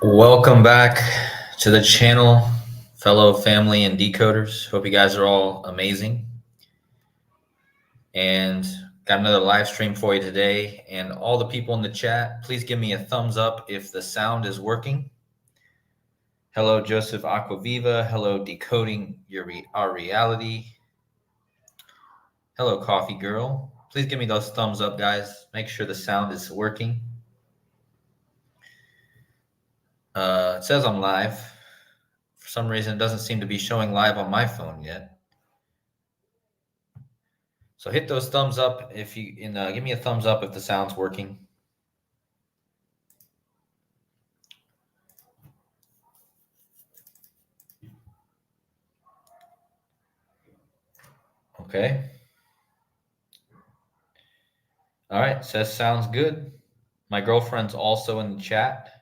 Welcome back to the channel, fellow family and decoders. Hope you guys are all amazing. And got another live stream for you today. And all the people in the chat, please give me a thumbs up if the sound is working. Hello, Joseph Aquaviva. Hello, Decoding Our Reality. Hello, Coffee Girl. Please give me those thumbs up, guys. Make sure the sound is working. It says I'm live. For some reason, it doesn't seem to be showing live on my phone yet. So hit those thumbs up if you give me a thumbs up if the sound's working. Okay. All right, says sounds good. My girlfriend's also in the chat.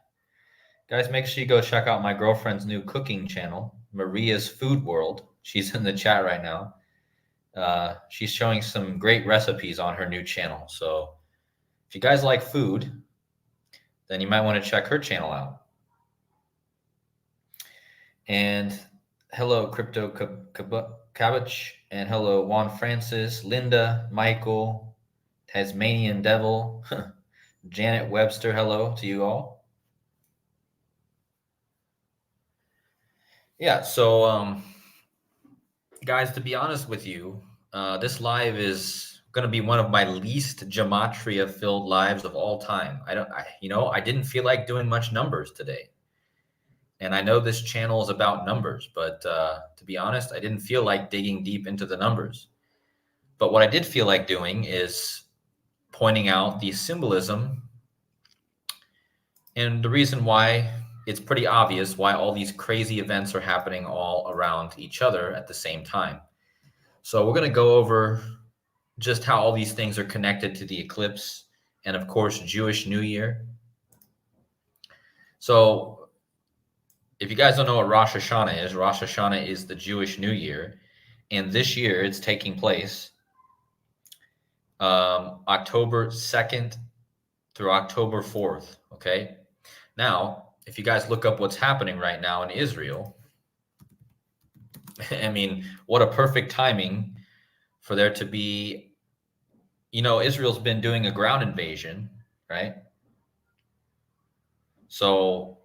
Guys, make sure you go check out my girlfriend's new cooking channel, Maria's Food World. She's in the chat right now. She's showing some great recipes on her new channel. So if you guys like food, then you might want to check her channel out. And hello, Crypto Cabbage, and hello, Juan Francis, Linda, Michael, Tasmanian Devil, Janet Webster. Hello to you all. Yeah, so guys, to be honest with you, this live is going to be one of my least gematria-filled lives of all time. I didn't feel like doing much numbers today. And I know this channel is about numbers, but to be honest, I didn't feel like digging deep into the numbers. But what I did feel like doing is pointing out the symbolism and the reason why it's pretty obvious why all these crazy events are happening all around each other at the same time. So we're going to go over just how all these things are connected to the eclipse and, of course, Jewish New Year. So if you guys don't know what Rosh Hashanah is the Jewish New Year. And this year it's taking place October 2nd through October 4th. Okay. Now, if you guys look up what's happening right now in Israel, I mean, what a perfect timing for there to be, Israel's been doing a ground invasion, right? So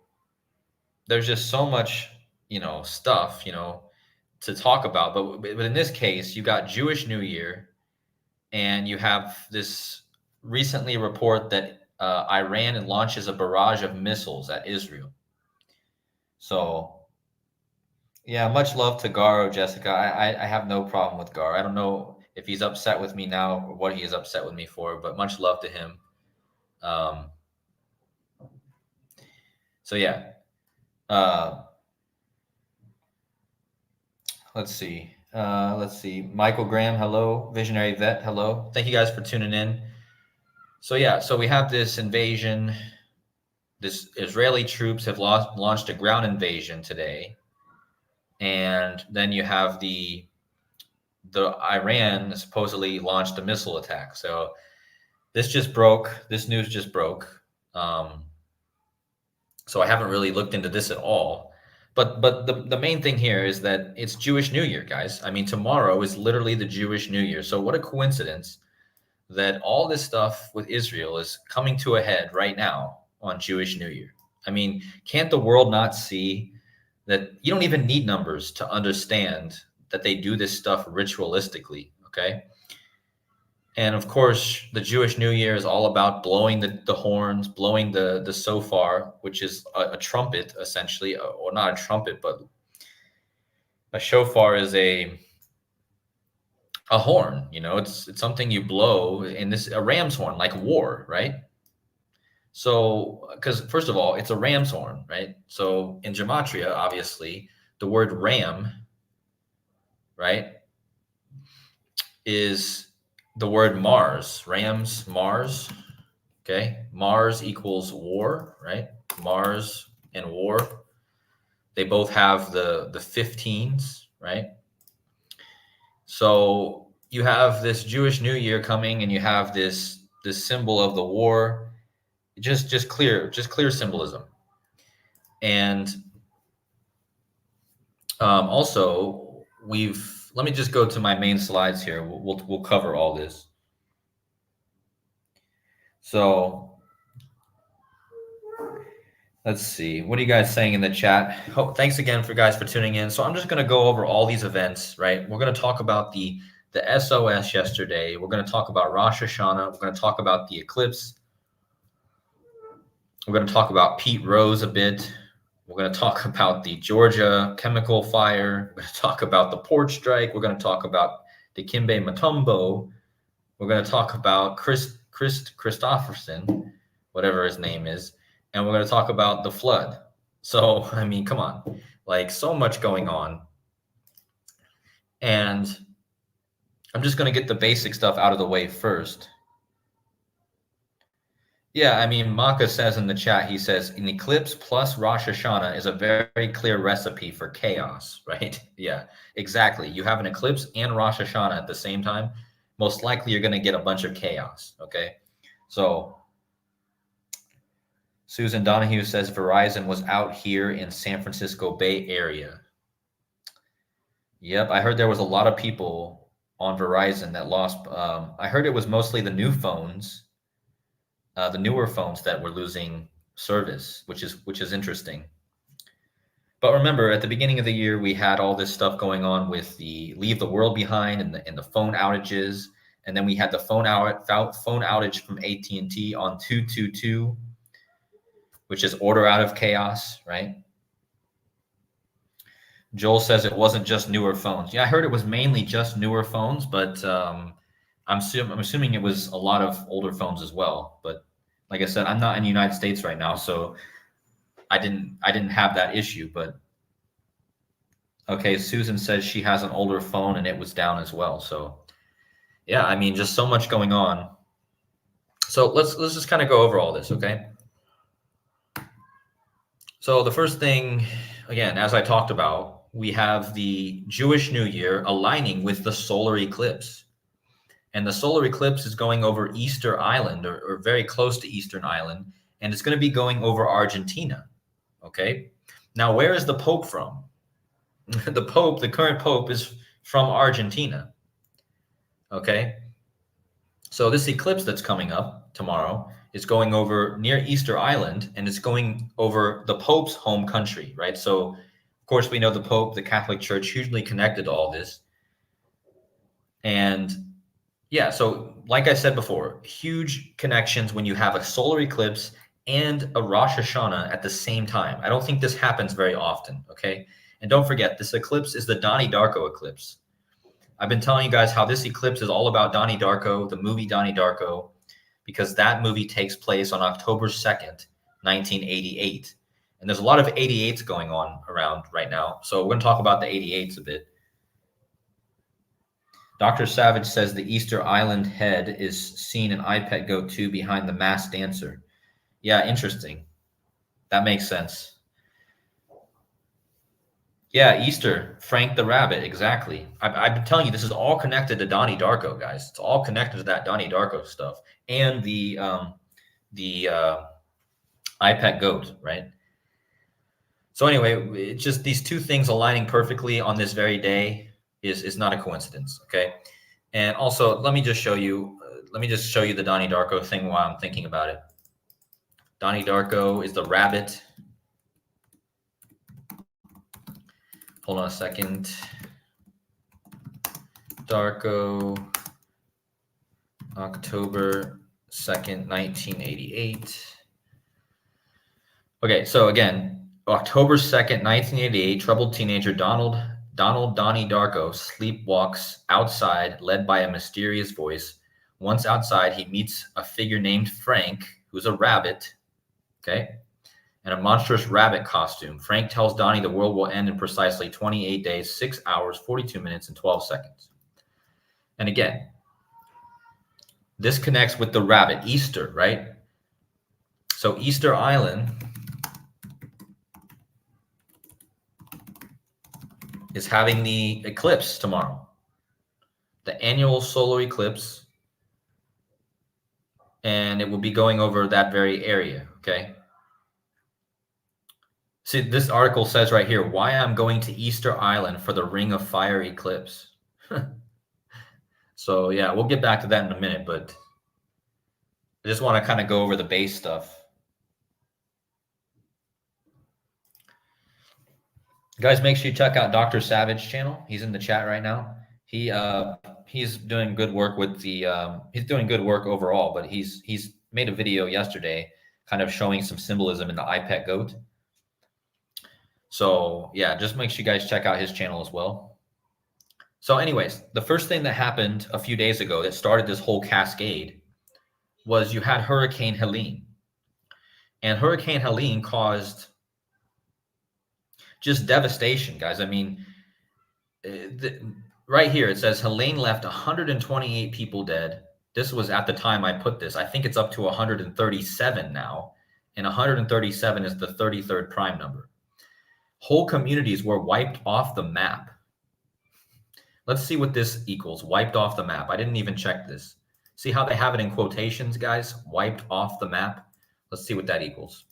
there's just so much, stuff, to talk about. But in this case, you got Jewish New Year, and you have this recently report that Iran launches a barrage of missiles at Israel. So, yeah, much love to Garo, Jessica. I have no problem with Garo. I don't know if he's upset with me now or what he is upset with me for, but much love to him. So, yeah. Let's see. Michael Graham, hello. Visionary Vet, hello. Thank you guys for tuning in. So, yeah, so we have this invasion. This Israeli troops have launched a ground invasion today. And then you have the Iran supposedly launched a missile attack. So this news just broke. So I haven't really looked into this at all. But the main thing here is that it's Jewish New Year, guys. I mean, tomorrow is literally the Jewish New Year. So what a coincidence that all this stuff with Israel is coming to a head right now on Jewish New Year. I mean, can't the world not see that you don't even need numbers to understand that they do this stuff ritualistically, okay? And of course, the Jewish New Year is all about blowing the horns, blowing the shofar, which is a trumpet, essentially, or not a trumpet, but a shofar is a horn. It's something you blow, and a ram's horn, like war, right? So, because first of all, it's a ram's horn, right? So in gematria, obviously, the word ram, right, is the word Mars. Rams, Mars. Okay, Mars equals war, right? Mars and war. They both have the 15s, right? So you have this Jewish New Year coming, and you have this symbol of the war. Just clear symbolism. And also, let me just go to my main slides here. We'll cover all this. So let's see. What are you guys saying in the chat? Thanks again for tuning in. So I'm just going to go over all these events, right? We're going to talk about the SOS yesterday. We're going to talk about Rosh Hashanah. We're going to talk about the eclipse. We're going to talk about Pete Rose a bit. We're going to talk about the Georgia chemical fire. We're going to talk about the port strike. We're going to talk about the Kimbe Matumbo. We're going to talk about Christopherson, whatever his name is. And we're going to talk about the flood. So, I mean, come on. Like, so much going on. And I'm just going to get the basic stuff out of the way first. Yeah, I mean, Maka says in the chat, he says, an eclipse plus Rosh Hashanah is a very clear recipe for chaos, right? Yeah, exactly. You have an eclipse and Rosh Hashanah at the same time. Most likely you're going to get a bunch of chaos, okay? So Susan Donahue says Verizon was out here in San Francisco Bay Area. Yep, I heard there was a lot of people on Verizon that lost. I heard it was mostly the new phones. The newer phones that were losing service, which is interesting. But remember, at the beginning of the year, we had all this stuff going on with the Leave the World Behind and the phone outages, and then we had the phone outage from AT&T on 222, which is order out of chaos, right? Joel says it wasn't just newer phones. Yeah, I heard it was mainly just newer phones, but I'm assuming it was a lot of older phones as well. But like I said, I'm not in the United States right now, so I didn't have that issue. But okay, Susan says she has an older phone and it was down as well. So yeah, I mean, just so much going on. So let's just kind of go over all this, okay? So the first thing, again, as I talked about, we have the Jewish New Year aligning with the solar eclipse. And the solar eclipse is going over Easter Island or very close to Eastern Island, and it's going to be going over Argentina. Okay. Now, where is the Pope from? The current Pope is from Argentina. Okay. So this eclipse that's coming up tomorrow is going over near Easter Island, and it's going over the Pope's home country, right? So, of course, we know the Pope, the Catholic Church, hugely connected to all this. And yeah, so like I said before, huge connections when you have a solar eclipse and a Rosh Hashanah at the same time. I don't think this happens very often, okay? And don't forget, this eclipse is the Donnie Darko eclipse. I've been telling you guys how this eclipse is all about Donnie Darko, the movie Donnie Darko, because that movie takes place on October 2nd, 1988. And there's a lot of 88s going on around right now. So we're going to talk about the 88s a bit. Dr. Savage says the Easter Island head is seen in iPet Go 2 behind the masked dancer. Yeah, interesting. That makes sense. Yeah, Easter, Frank the Rabbit, exactly. I've been telling you, this is all connected to Donnie Darko, guys. It's all connected to that Donnie Darko stuff and the iPet goat, right? So anyway, it's just these two things aligning perfectly on this very day is not a coincidence, okay? And also, let me just show you the Donnie Darko thing while I'm thinking about it. Donnie Darko is the rabbit. Hold on a second. Darko, October 2nd, 1988. Okay, so again, October 2nd, 1988, troubled teenager Donnie Darko sleepwalks outside, led by a mysterious voice. Once outside, he meets a figure named Frank, who's a rabbit, okay, in a monstrous rabbit costume. Frank tells Donnie the world will end in precisely 28 days, 6 hours, 42 minutes, and 12 seconds. And again, this connects with the rabbit, Easter, right? So Easter Island is having the eclipse tomorrow, the annual solar eclipse, and it will be going over that very area, okay? See, this article says right here, why I'm going to Easter Island for the Ring of Fire eclipse. So yeah, we'll get back to that in a minute, but I just want to kind of go over the base stuff. Guys, make sure you check out Dr. Savage channel. He's in the chat right now. He's doing good work with the he's doing good work overall, but he's made a video yesterday kind of showing some symbolism in the iPet goat. So yeah, just make sure you guys check out his channel as well. So anyways, the first thing that happened a few days ago that started this whole cascade was you had Hurricane Helene. And Hurricane Helene caused just devastation, guys. I mean, right here it says Helene left 128 people dead. This was at the time I put this. I think it's up to 137 now. And 137 is the 33rd prime number. Whole communities were wiped off the map. Let's see what this equals. Wiped off the map. I didn't even check this. See how they have it in quotations, guys? Wiped off the map. Let's see what that equals.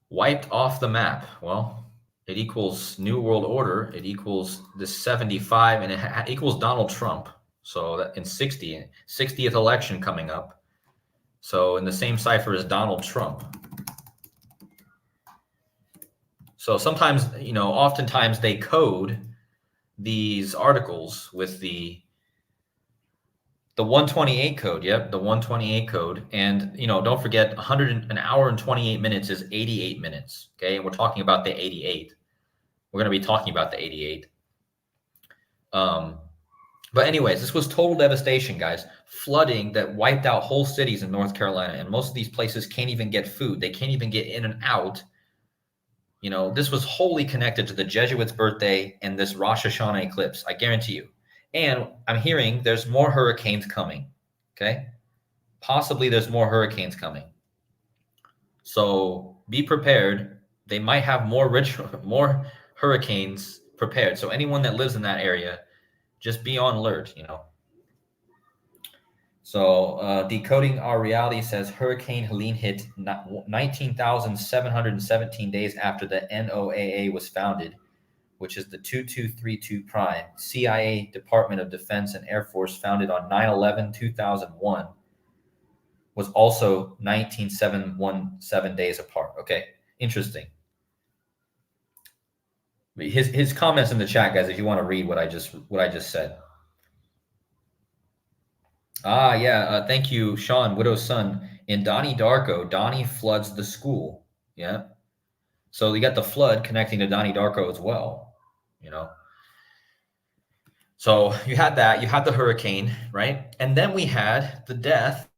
Wiped off the map. Well, it equals New World Order. It equals 75, and it equals Donald Trump. So that in 60th election coming up. So in the same cipher as Donald Trump. So sometimes, oftentimes they code these articles with the 128 code. Yep, the 128 code. And, don't forget, an hour and 28 minutes is 88 minutes. Okay, and we're talking about the 88. We're going to be talking about the 88. But anyways, this was total devastation, guys. Flooding that wiped out whole cities in North Carolina. And most of these places can't even get food. They can't even get in and out. This was wholly connected to the Jesuits' birthday and this Rosh Hashanah eclipse, I guarantee you. And I'm hearing there's more hurricanes coming, okay? Possibly there's more hurricanes coming. So be prepared. They might have more hurricanes prepared. So anyone that lives in that area, just be on alert, So Decoding Our Reality says Hurricane Helene hit 19,717 days after the NOAA was founded, which is the 2232 prime. CIA, Department of Defense, and Air Force, founded on 9/11/2001, was also 19,717 days apart. Okay, interesting. His comments in the chat, guys, if you want to read what I just said. Yeah. Thank you, Sean, Widow's Son. In Donnie Darko, Donnie floods the school. Yeah. So you got the flood connecting to Donnie Darko as well. So you had that. You had the hurricane, right? And then we had the death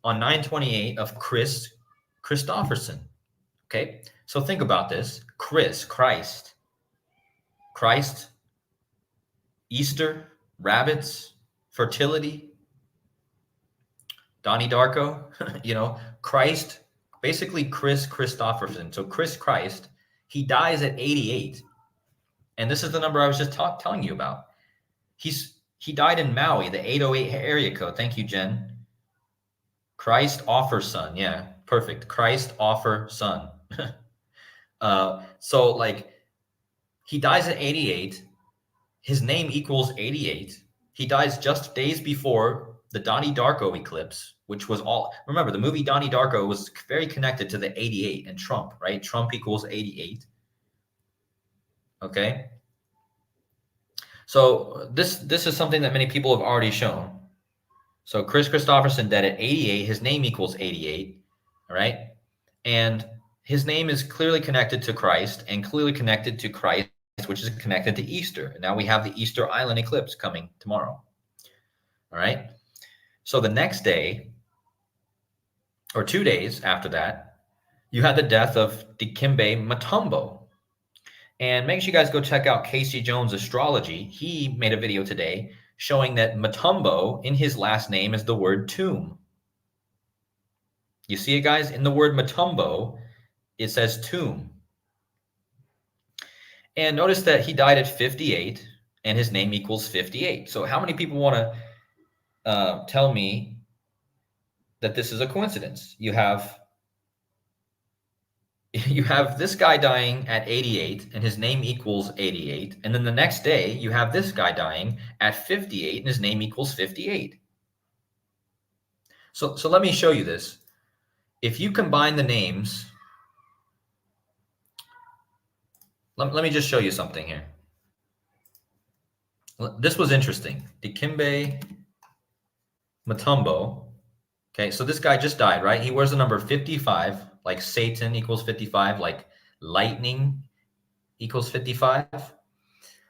on 9/28 of Chris Christopherson. Okay. So think about this. Christ, Easter, rabbits, fertility, Donnie Darko, Christ, basically Chris Christopherson. So Christ, he dies at 88. And this is the number I was just telling you about. He died in Maui, the 808 area code. Thank you, Jen. Christ offer son. Yeah, perfect. Christ offer son. So he dies at 88. His name equals 88. He dies just days before the Donnie Darko eclipse, which was remember, the movie Donnie Darko was very connected to the 88 and Trump, right? Trump equals 88. Okay. So this is something that many people have already shown. So Chris Christopherson dead at 88. His name equals 88. All right. And his name is clearly connected to Christ, and clearly connected to Christ, which is connected to Easter. And now we have the Easter Island eclipse coming tomorrow. All right. So the next day, or 2 days after that, you had the death of Dikembe Mutombo. And make sure you guys go check out Casey Jones Astrology. He made a video today showing that Mutombo, in his last name, is the word tomb. You see it, guys? In the word Mutombo, it says tomb. And notice that he died at 58, and his name equals 58. So how many people want to tell me that this is a coincidence. You have this guy dying at 88 and his name equals 88, and then the next day you have this guy dying at 58 and his name equals 58. So let me show you this. If you combine the names, let me just show you something here. This was interesting. Dikembe Mutombo. Okay, so this guy just died, right? He wears the number 55, like Satan equals 55, like lightning equals 55.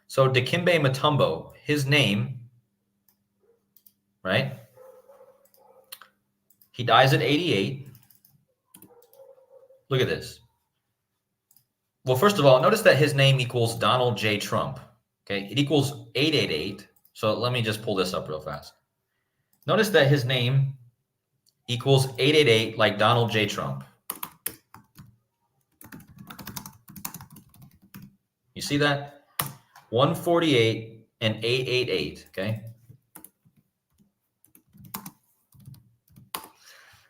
So Dikembe Mutombo, his name, right? He dies at 88. Look at this. Well, first of all, notice that his name equals Donald J. Trump. Okay, it equals 888. So let me just pull this up real fast. Notice that his name equals 888 like Donald J. Trump. You see that? 148 and 888, okay?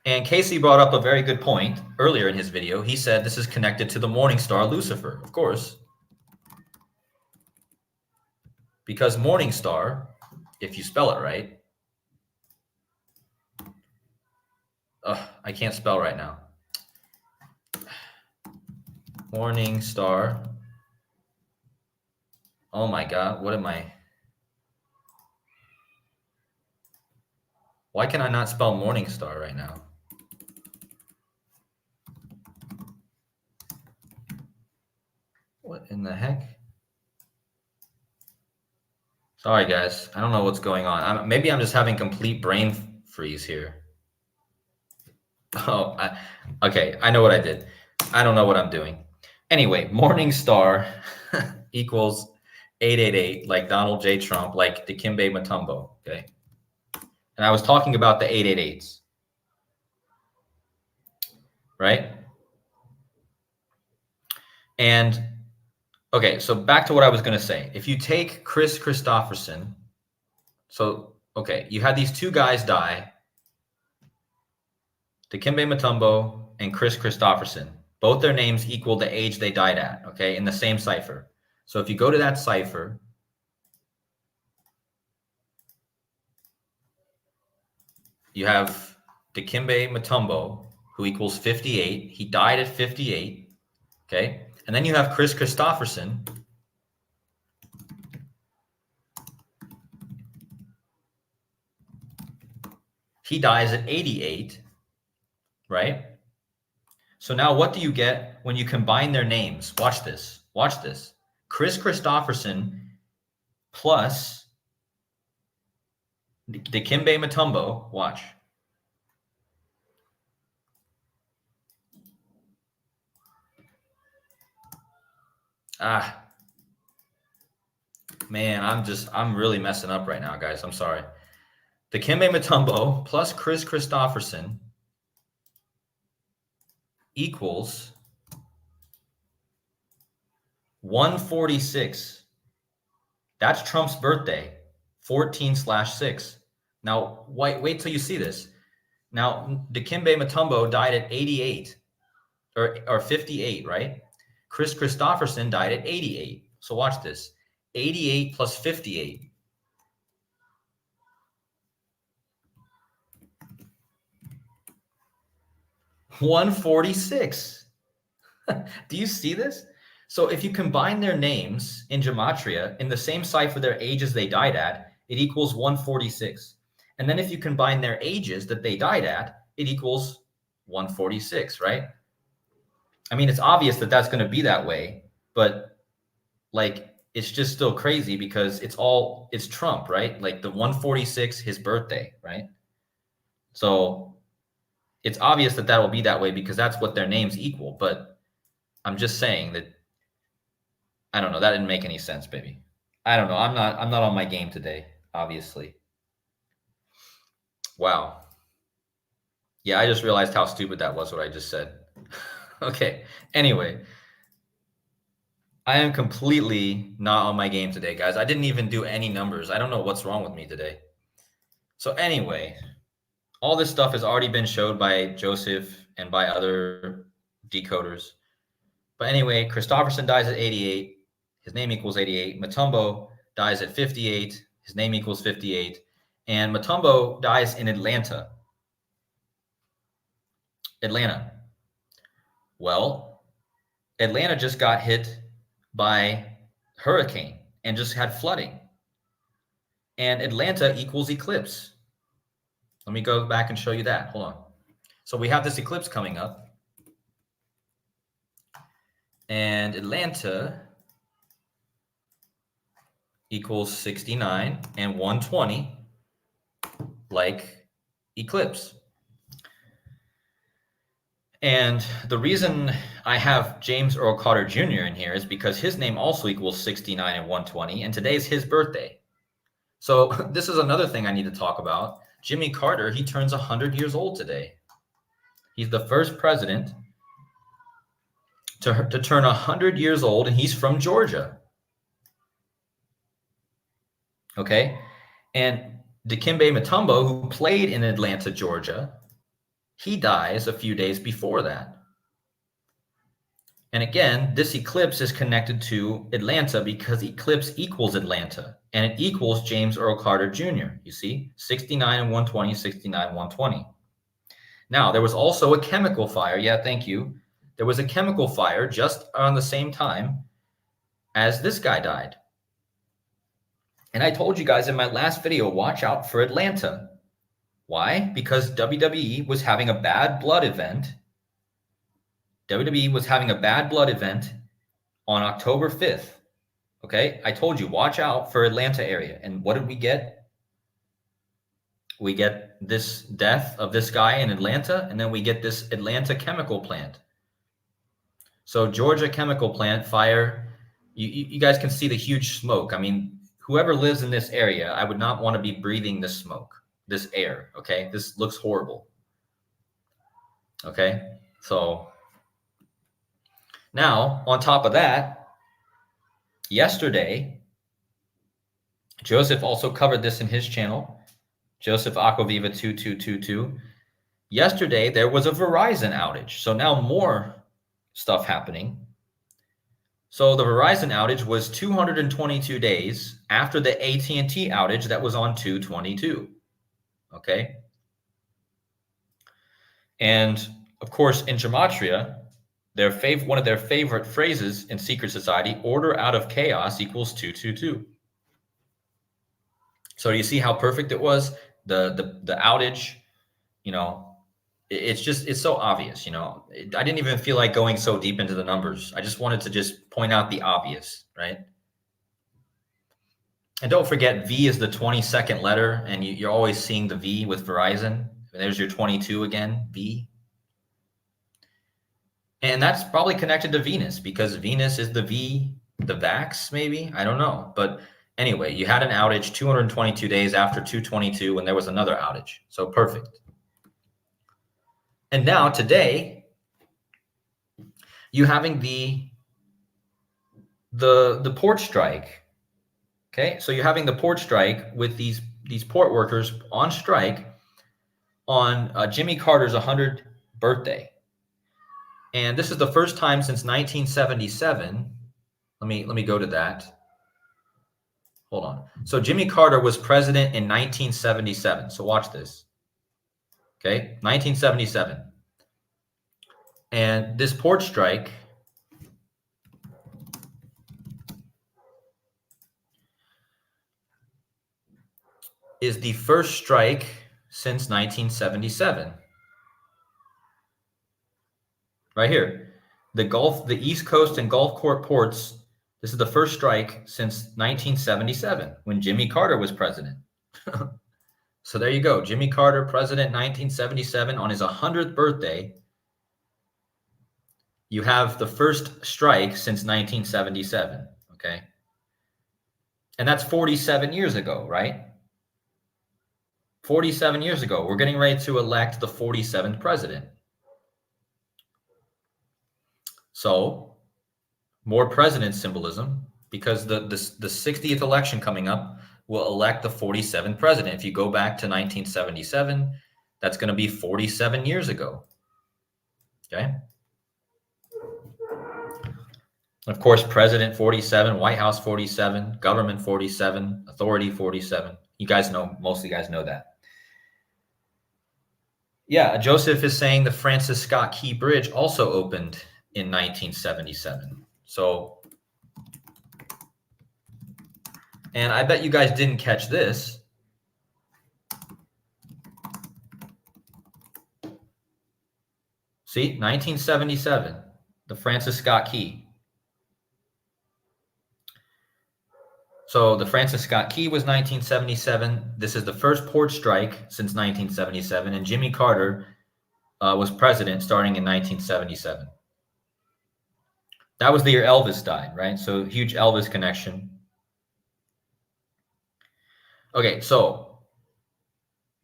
And Casey brought up a very good point earlier in his video. He said this is connected to the morning star Lucifer, of course. Because morning star, if you spell it right, I can't spell right now. Morning star. Oh my God, what am I? Why can I not spell morning star right now? What in the heck? Sorry, guys. I don't know what's going on. Maybe I'm just having complete brain freeze here. Oh, okay. I know what I did. I don't know what I'm doing. Anyway, morning star equals 888, like Donald J. Trump, like Dikembe Mutombo, okay? And I was talking about the 888s, right? And, okay, so back to what I was going to say. If you take Chris Christopherson, so, okay, you had these two guys die, Dikembe Mutombo and Chris Christopherson. Both their names equal the age they died at, okay, in the same cipher. So if you go to that cipher, you have Dikembe Mutombo, who equals 58. He died at 58, okay? And then you have Chris Christopherson. He dies at 88, right? So now what do you get when you combine their names? Watch this. Watch this. Chris Christopherson plus Dikembe Mutombo. Watch. Man, I'm really messing up right now, guys. I'm sorry. Dikembe Mutombo plus Chris Christopherson equals 146. That's Trump's birthday, 14/6. Now, wait till you see this. Now, Dikembe Mutombo died at 88 or 58, right? Chris Christopherson died at 88. So watch this. 88 plus 58. $146. Do you see this? So if you combine their names in gematria in the same cipher their ages they died at, it equals 146. And then if you combine their ages that they died at, it equals 146, right? I mean, it's obvious that that's going to be that way, but like it's just still crazy because it's Trump, right? Like the 146, his birthday, right? So it's obvious that will be that way because that's what their names equal. But I'm just saying that I don't know. That didn't make any sense, baby. I don't know. I'm not on my game today, obviously. Wow. Yeah, I just realized how stupid that was, what I just said. Okay. Anyway, I am completely not on my game today, guys. I didn't even do any numbers. I don't know what's wrong with me today. So anyway, All this stuff has already been showed by Joseph and by other decoders. But anyway, Christopherson dies at 88. His name equals 88. Mutombo dies at 58. His name equals 58. And Mutombo dies in Atlanta. Atlanta. Well, Atlanta just got hit by hurricane and just had flooding. And Atlanta equals eclipse. Let me go back and show you that. Hold on. So we have this eclipse coming up. And Atlanta equals 69 and 120, like eclipse. And the reason I have James Earl Carter Jr. in here is because his name also equals 69 and 120, and today's his birthday. So this is another thing I need to talk about. Jimmy Carter, he turns 100 years old today. He's the first president to turn 100 years old, and he's from Georgia. Okay? And Dikembe Mutombo, who played in Atlanta, Georgia, he dies a few days before that. And again, this eclipse is connected to Atlanta because eclipse equals Atlanta, and it equals James Earl Carter Jr. You see, 69 and 120, 69, 120. Now, there was also a chemical fire. Yeah, thank you. There was a chemical fire just around the same time as this guy died. And I told you guys in my last video, watch out for Atlanta. Why? Because WWE was having a bad blood event. WWE was having a bad blood event on October 5th. Okay? I told you, watch out for Atlanta area. And what did we get? We get this death of this guy in Atlanta, and then we get this Atlanta chemical plant. So Georgia chemical plant fire, you guys can see the huge smoke. I mean, whoever lives in this area, I would not want to be breathing this smoke, this air, okay? This looks horrible. Okay? So now, on top of that, yesterday, Joseph also covered this in his channel, Joseph Aquaviva 2222. Yesterday, there was a Verizon outage. So now more stuff happening. So the Verizon outage was 222 days after the AT&T outage that was on 2/22. Okay? And of course, in Gematria, one of their favorite phrases in secret society, order out of chaos equals 222. So you see how perfect it was? The outage, you know, it's so obvious, you know. I didn't even feel like going so deep into the numbers. I just wanted to just point out the obvious, right? And don't forget, V is the 22nd letter, and you're always seeing the V with Verizon. There's your 22 again, V. And that's probably connected to Venus because Venus is the V, the Vax, maybe? I don't know. But anyway, you had an outage 222 days after 2/22 when there was another outage. So perfect. And now today, you having the port strike. Okay, so you're having the port strike with these port workers on strike on Jimmy Carter's 100th birthday. And this is the first time since 1977. Let me go to that. Hold on. So Jimmy Carter was president in 1977. So watch this. Okay, 1977. And this port strike is the first strike since 1977. Right here. The East Coast and Gulf ports, this is the first strike since 1977 when Jimmy Carter was president. So there you go. Jimmy Carter, president 1977 on his 100th birthday. You have the first strike since 1977, okay? And that's 47 years ago, right? 47 years ago. We're getting ready to elect the 47th president. So, more president symbolism, because the 60th election coming up will elect the 47th president. If you go back to 1977, That's going to be 47 years ago. Okay. Of course, President 47, White House 47, government 47, authority 47. You guys know, most of you guys know that. Yeah, Joseph is saying the Francis Scott Key Bridge also opened in 1977. So, and I bet you guys didn't catch this. See, 1977, the Francis Scott Key. So the Francis Scott Key was 1977. This is the first port strike since 1977, and Jimmy Carter was president starting in 1977. That was the year Elvis died, right? So huge Elvis connection. Okay, so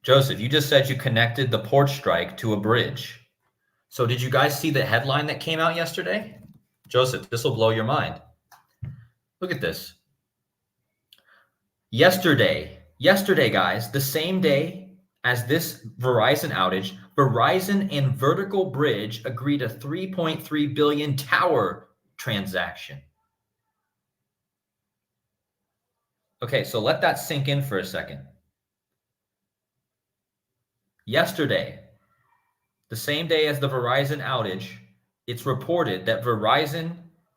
Joseph, you just said you connected the port strike to a bridge. So did you guys see the headline that came out yesterday? Joseph, this will blow your mind. Look at this. Yesterday, guys, the same day as this Verizon outage, Verizon and Vertical Bridge agreed a $3.3 billion tower transaction. Okay, so let that sink in for a second. Yesterday, the same day as the Verizon outage, it's reported that Verizon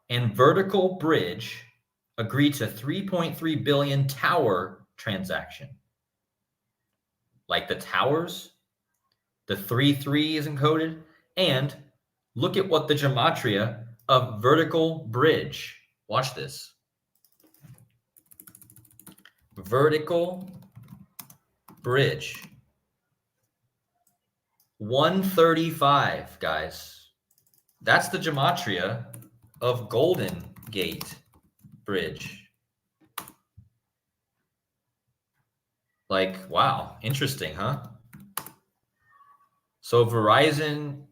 and Vertical Bridge agreed to $3.3 billion tower transaction. Like the towers, the 3-3 is encoded, and look at what the gematria of Vertical Bridge. Watch this. Vertical Bridge. 135, guys. That's the gematria of Golden Gate Bridge. Like, wow, interesting, huh? So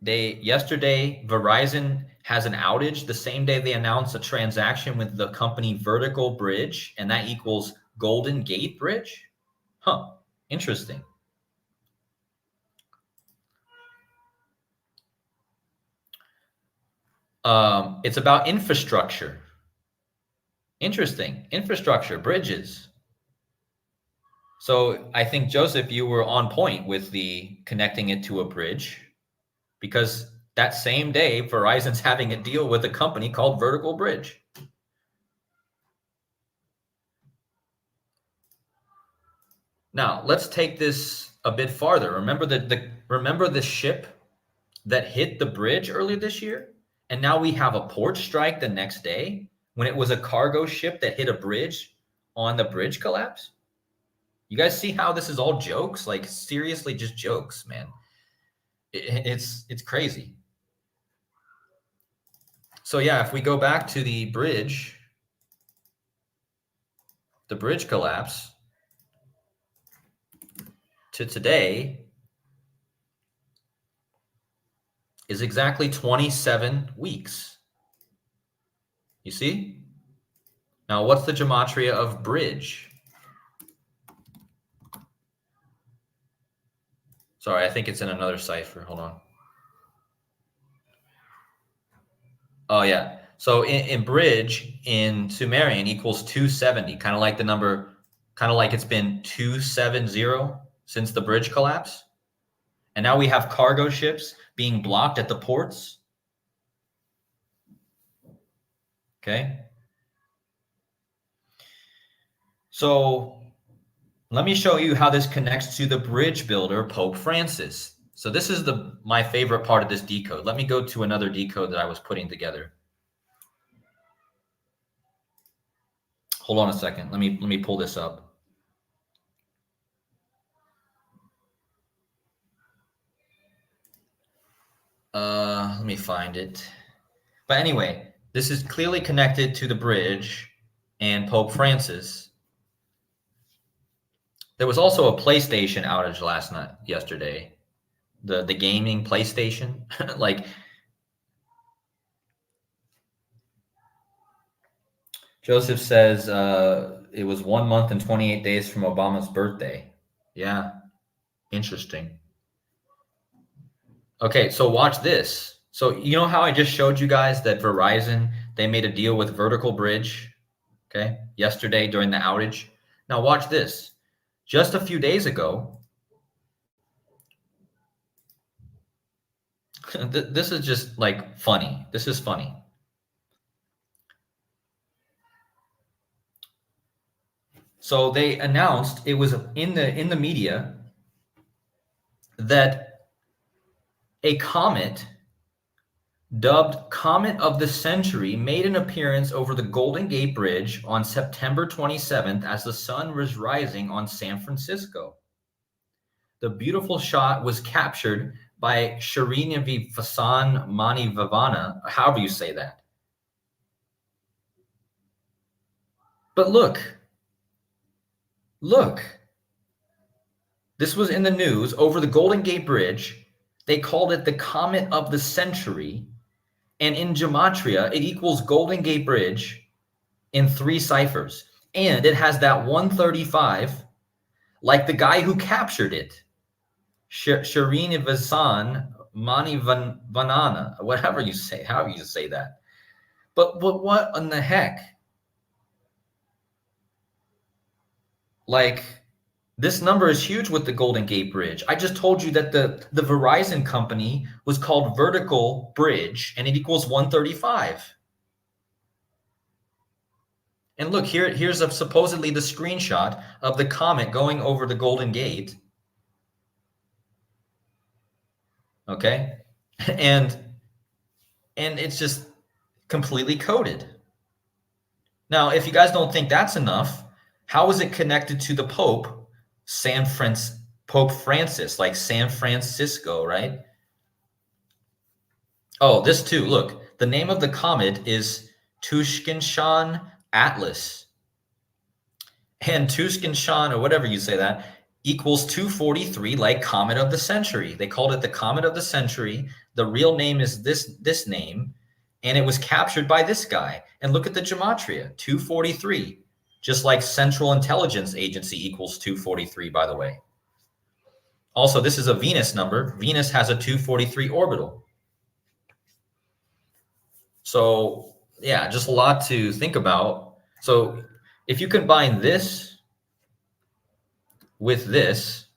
yesterday, Verizon has an outage the same day they announced a transaction with the company Vertical Bridge, and that equals Golden Gate Bridge? Huh, interesting. It's about infrastructure. Interesting. Infrastructure, bridges. So I think, Joseph, you were on point with the connecting it to a bridge, because that same day, Verizon's having a deal with a company called Vertical Bridge. Now, let's take this a bit farther. Remember the ship that hit the bridge earlier this year? And now we have a port strike the next day when it was a cargo ship that hit a bridge on the bridge collapse? You guys see how this is all jokes? Like, seriously, just jokes, man. It's crazy. So yeah, if we go back to the bridge collapse to today is exactly 27 weeks. You see? Now, what's the gematria of bridge? Sorry, I think it's in another cipher. Hold on. Oh, yeah. So in bridge, in Sumerian, equals 270, kind of like the number, kind of like it's been 270 since the bridge collapse. And now we have cargo ships being blocked at the ports. Okay. So let me show you how this connects to the bridge builder, Pope Francis. So this is my favorite part of this decode. Let me go to another decode that I was putting together. Hold on a second. Let me pull this up. Let me find it. But anyway, this is clearly connected to the bridge and Pope Francis. There was also a PlayStation outage yesterday. The gaming PlayStation. Like, Joseph says it was 1 month and 28 days from Obama's birthday. Yeah, interesting. Okay, so watch this. So you know how I just showed you guys that Verizon, they made a deal with Vertical Bridge, okay, yesterday during the outage. Now watch this. Just a few days ago, this is just like funny. This is funny. So they announced, it was in the media, that a comet dubbed Comet of the Century made an appearance over the Golden Gate Bridge on September 27th as the sun was rising on San Francisco. The beautiful shot was captured by Shrinivasan Manivavana, however you say that. But look, this was in the news over the Golden Gate Bridge. They called it the Comet of the Century. And in Gematria, it equals Golden Gate Bridge in 3 ciphers. And it has that 135, like the guy who captured it, Shrinivasan Manivanana, whatever you say, however you say that. But what in the heck? Like, this number is huge with the Golden Gate Bridge. I just told you that the Verizon company was called Vertical Bridge, and it equals 135. And look, here's supposedly the screenshot of the comet going over the Golden Gate. Okay? And it's just completely coded. Now, if you guys don't think that's enough, how is it connected to the Pope, Pope Francis, like San Francisco, right? Oh, this too. Look, the name of the comet is Tushkinshan Atlas. And Tushkinshan, or whatever you say that, equals 243, like Comet of the Century. They called it the Comet of the Century. The real name is this name, and it was captured by this guy. And look at the gematria, 243, just like Central Intelligence Agency equals 243, by the way. Also, this is a Venus number. Venus has a 243 orbital. So, yeah, just a lot to think about. So, if you combine this with this,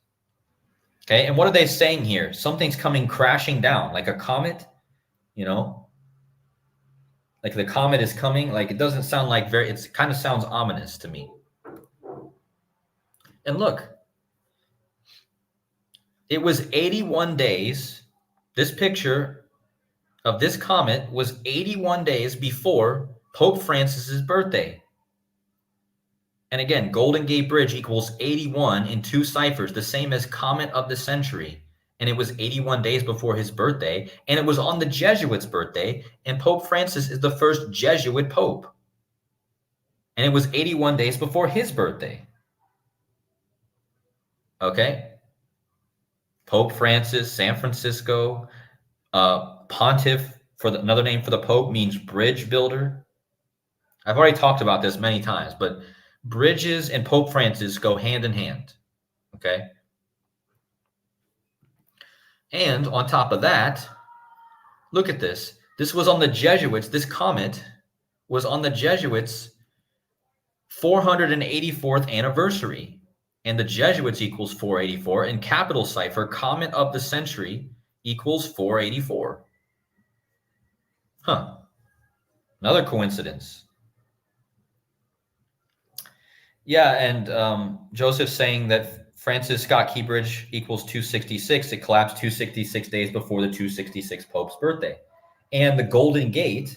okay, and what are they saying here? Something's coming crashing down, like a comet, you know? Like the comet is coming. Like, it doesn't sound like it kind of sounds ominous to me. And look, it was 81 days. This picture of this comet was 81 days before Pope Francis's birthday. And again, Golden Gate Bridge equals 81 in 2 ciphers, the same as Comet of the Century. And it was 81 days before his birthday. And it was on the Jesuits' birthday. And Pope Francis is the first Jesuit pope. And it was 81 days before his birthday. Okay? Pope Francis, San Francisco, pontiff, another name for the Pope, means bridge builder. I've already talked about this many times, but bridges and Pope Francis go hand in hand. Okay? And on top of that, look at this. This was on the Jesuits. This comet was on the Jesuits' 484th anniversary. And the Jesuits equals 484. And capital cipher, Comet of the Century, equals 484. Huh. Another coincidence. Yeah, and Joseph's saying that Francis Scott Key Bridge equals 266. It collapsed 266 days before the 266 Pope's birthday. And the Golden Gate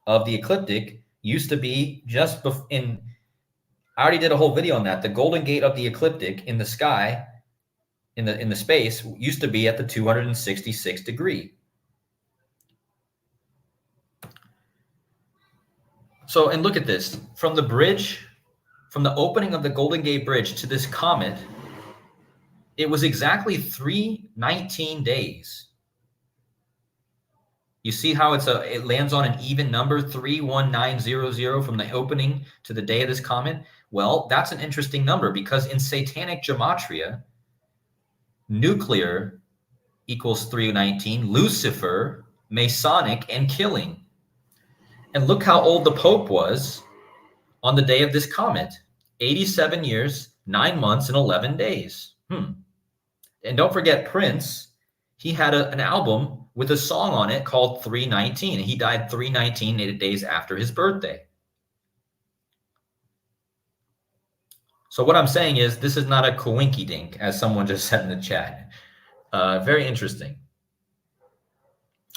of the ecliptic used to be just in, I already did a whole video on that. The Golden Gate of the ecliptic in the sky, in the space, used to be at the 266 degree. So, and look at this. From the bridge, from the opening of the Golden Gate Bridge to this comet, it was exactly 319 days. You see how it lands on an even number, 31900, from the opening to the day of this comet? Well, that's an interesting number because in satanic gematria, nuclear equals 319. Lucifer, Masonic, and killing. And look how old the Pope was on the day of this comet. 87 years, 9 months, and 11 days. And don't forget Prince. He had an album with a song on it called 319. He died 319 days after his birthday. So what I'm saying is this is not a coinky dink, as someone just said in the chat. Very interesting.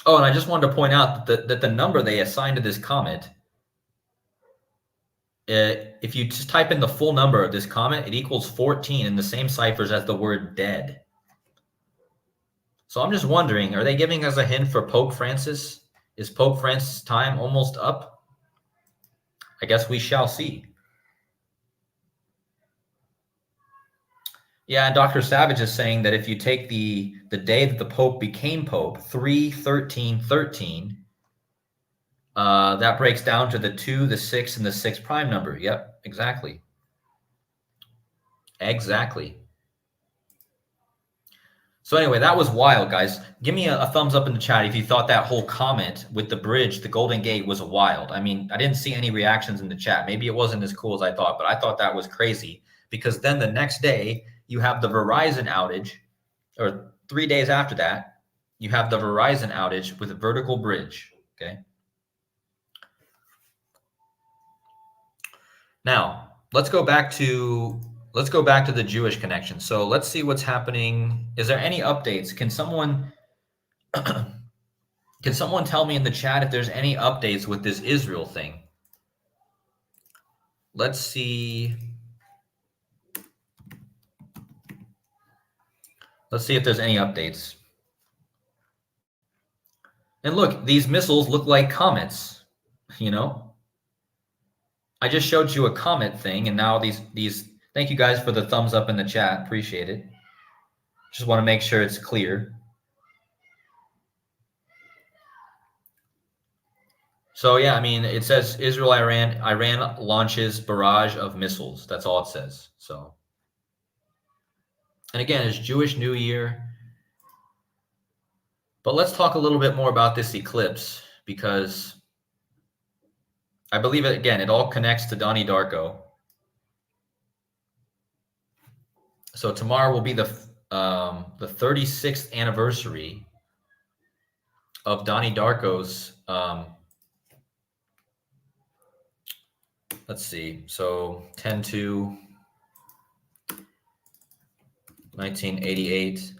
Oh, and I just wanted to point out that the number they assigned to this comet, if you just type in the full number of this comet, it equals 14 in the same ciphers as the word dead. So I'm just wondering, are they giving us a hint for Pope Francis? Is Pope Francis' time almost up? I guess we shall see. Yeah, and Dr. Savage is saying that if you take the day that the Pope became Pope, 3-13-13, that breaks down to the 2, the 6, and the 6 prime number. Yep, exactly. Exactly. So anyway, that was wild, guys. Give me a thumbs up in the chat if you thought that whole comment with the bridge, the Golden Gate, was wild. I mean, I didn't see any reactions in the chat. Maybe it wasn't as cool as I thought, but I thought that was crazy because then the next day you have the Verizon outage, or 3 days after that, you have the Verizon outage with a vertical bridge, okay? Now, let's go back to the Jewish connection. So let's see what's happening. Is there any updates? Can someone tell me in the chat if there's any updates with this Israel thing? Let's see. Let's see if there's any updates. And look, these missiles look like comets, you know? I just showed you a comet thing, and now these thank you guys for the thumbs up in the chat. Appreciate it. Just want to make sure it's clear. So yeah, I mean, it says Israel, Iran launches barrage of missiles. That's all it says. So, and again, it's Jewish New Year. But let's talk a little bit more about this eclipse because I believe it all connects to Donnie Darko. So tomorrow will be the 36th anniversary of Donnie Darko's. Let's see. So 10/2/1988.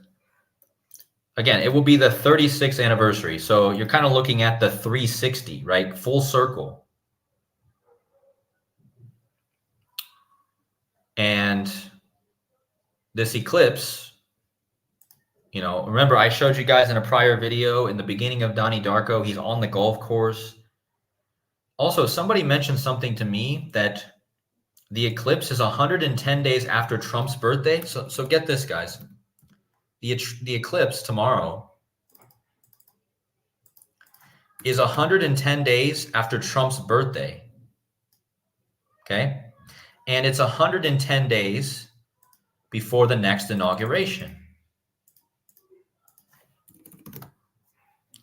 Again, it will be the 36th anniversary. So you're kind of looking at the 360, right? Full circle. And this eclipse, you know, remember I showed you guys in a prior video in the beginning of Donnie Darko, he's on the golf course. Also, somebody mentioned something to me that the eclipse is 110 days after Trump's birthday. So get this, guys. The eclipse tomorrow is 110 days after Trump's birthday. Okay? And it's 110 days before the next inauguration.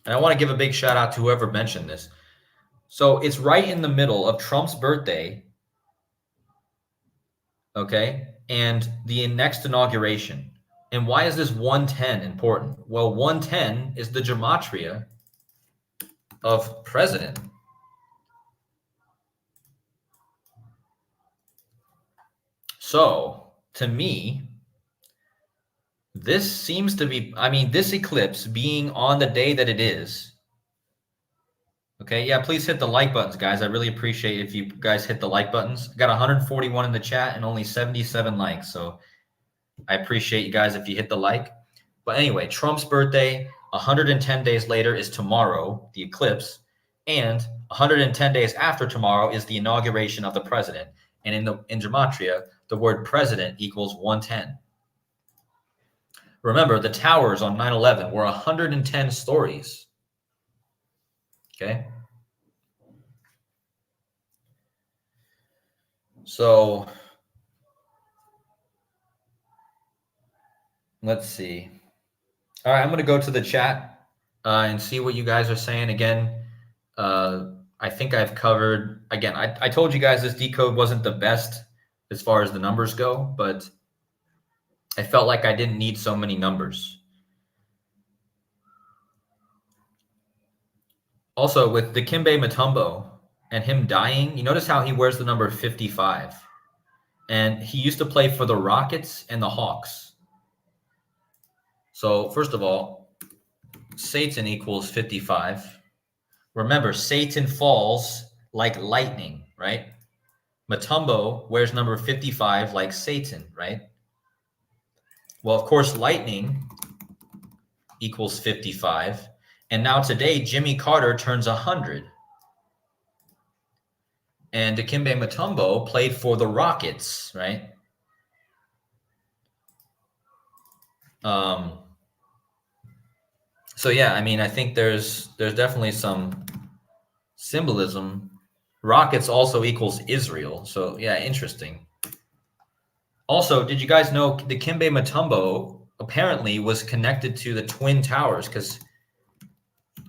And I want to give a big shout out to whoever mentioned this. So it's right in the middle of Trump's birthday, okay, and the next inauguration. And why is this 110 important? Well, 110 is the gematria of president. So, to me, this seems to be, I mean, this eclipse being on the day that it is. Okay, yeah, please hit the like buttons, guys. I really appreciate if you guys hit the like buttons. I got 141 in the chat and only 77 likes. So I appreciate you guys if you hit the like. But anyway, Trump's birthday, 110 days later is tomorrow, the eclipse, and 110 days after tomorrow is the inauguration of the president. And in gematria, the word president equals 110. Remember, the towers on 9/11 were 110 stories. Okay? So let's see. All right, I'm going to go to the chat and see what you guys are saying. Again, I think I've covered, again, I told you guys this decode wasn't the best as far as the numbers go, but I felt like I didn't need so many numbers. Also, with Dikembe Mutombo and him dying, you notice how he wears the number 55. And he used to play for the Rockets and the Hawks. So, first of all, Satan equals 55. Remember, Satan falls like lightning, right? Mutombo wears number 55 like Satan, right? Well, of course, lightning equals 55. And now today, Jimmy Carter turns 100. And Dikembe Mutombo played for the Rockets, right? So yeah, I mean, I think there's definitely some symbolism. Rockets also equals Israel. So yeah, interesting. Also, did you guys know Dikembe Mutombo apparently was connected to the Twin Towers because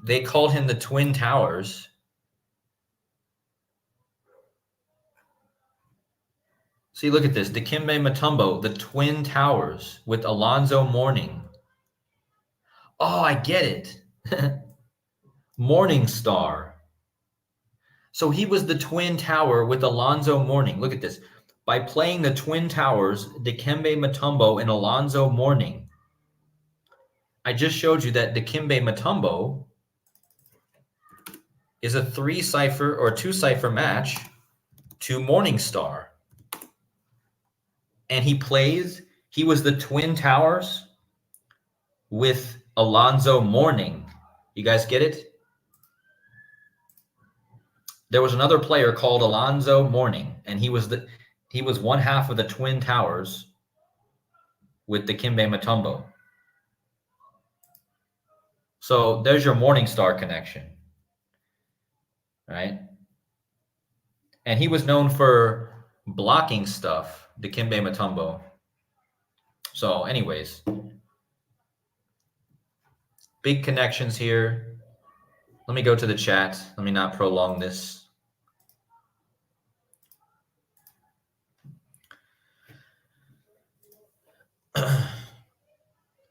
they called him the Twin Towers. See, look at this. Dikembe Mutombo, the Twin Towers with Alonzo Mourning. Oh, I get it. Morning Star. So he was the Twin Tower with Alonzo Mourning. Look at this. By playing the Twin Towers, Dikembe Mutombo and Alonzo Mourning. I just showed you that Dikembe Mutombo is a 3-cipher or 2-cipher match to Morning Star. And he was the Twin Towers with Alonzo Mourning. You guys get it? There was another player called Alonzo Mourning, and he was one half of the Twin Towers with Dikembe Mutombo. So there's your Morning Star connection, right? And he was known for blocking stuff, Dikembe Mutombo. So anyways, big connections here. Let me go to the chat. Let me not prolong this.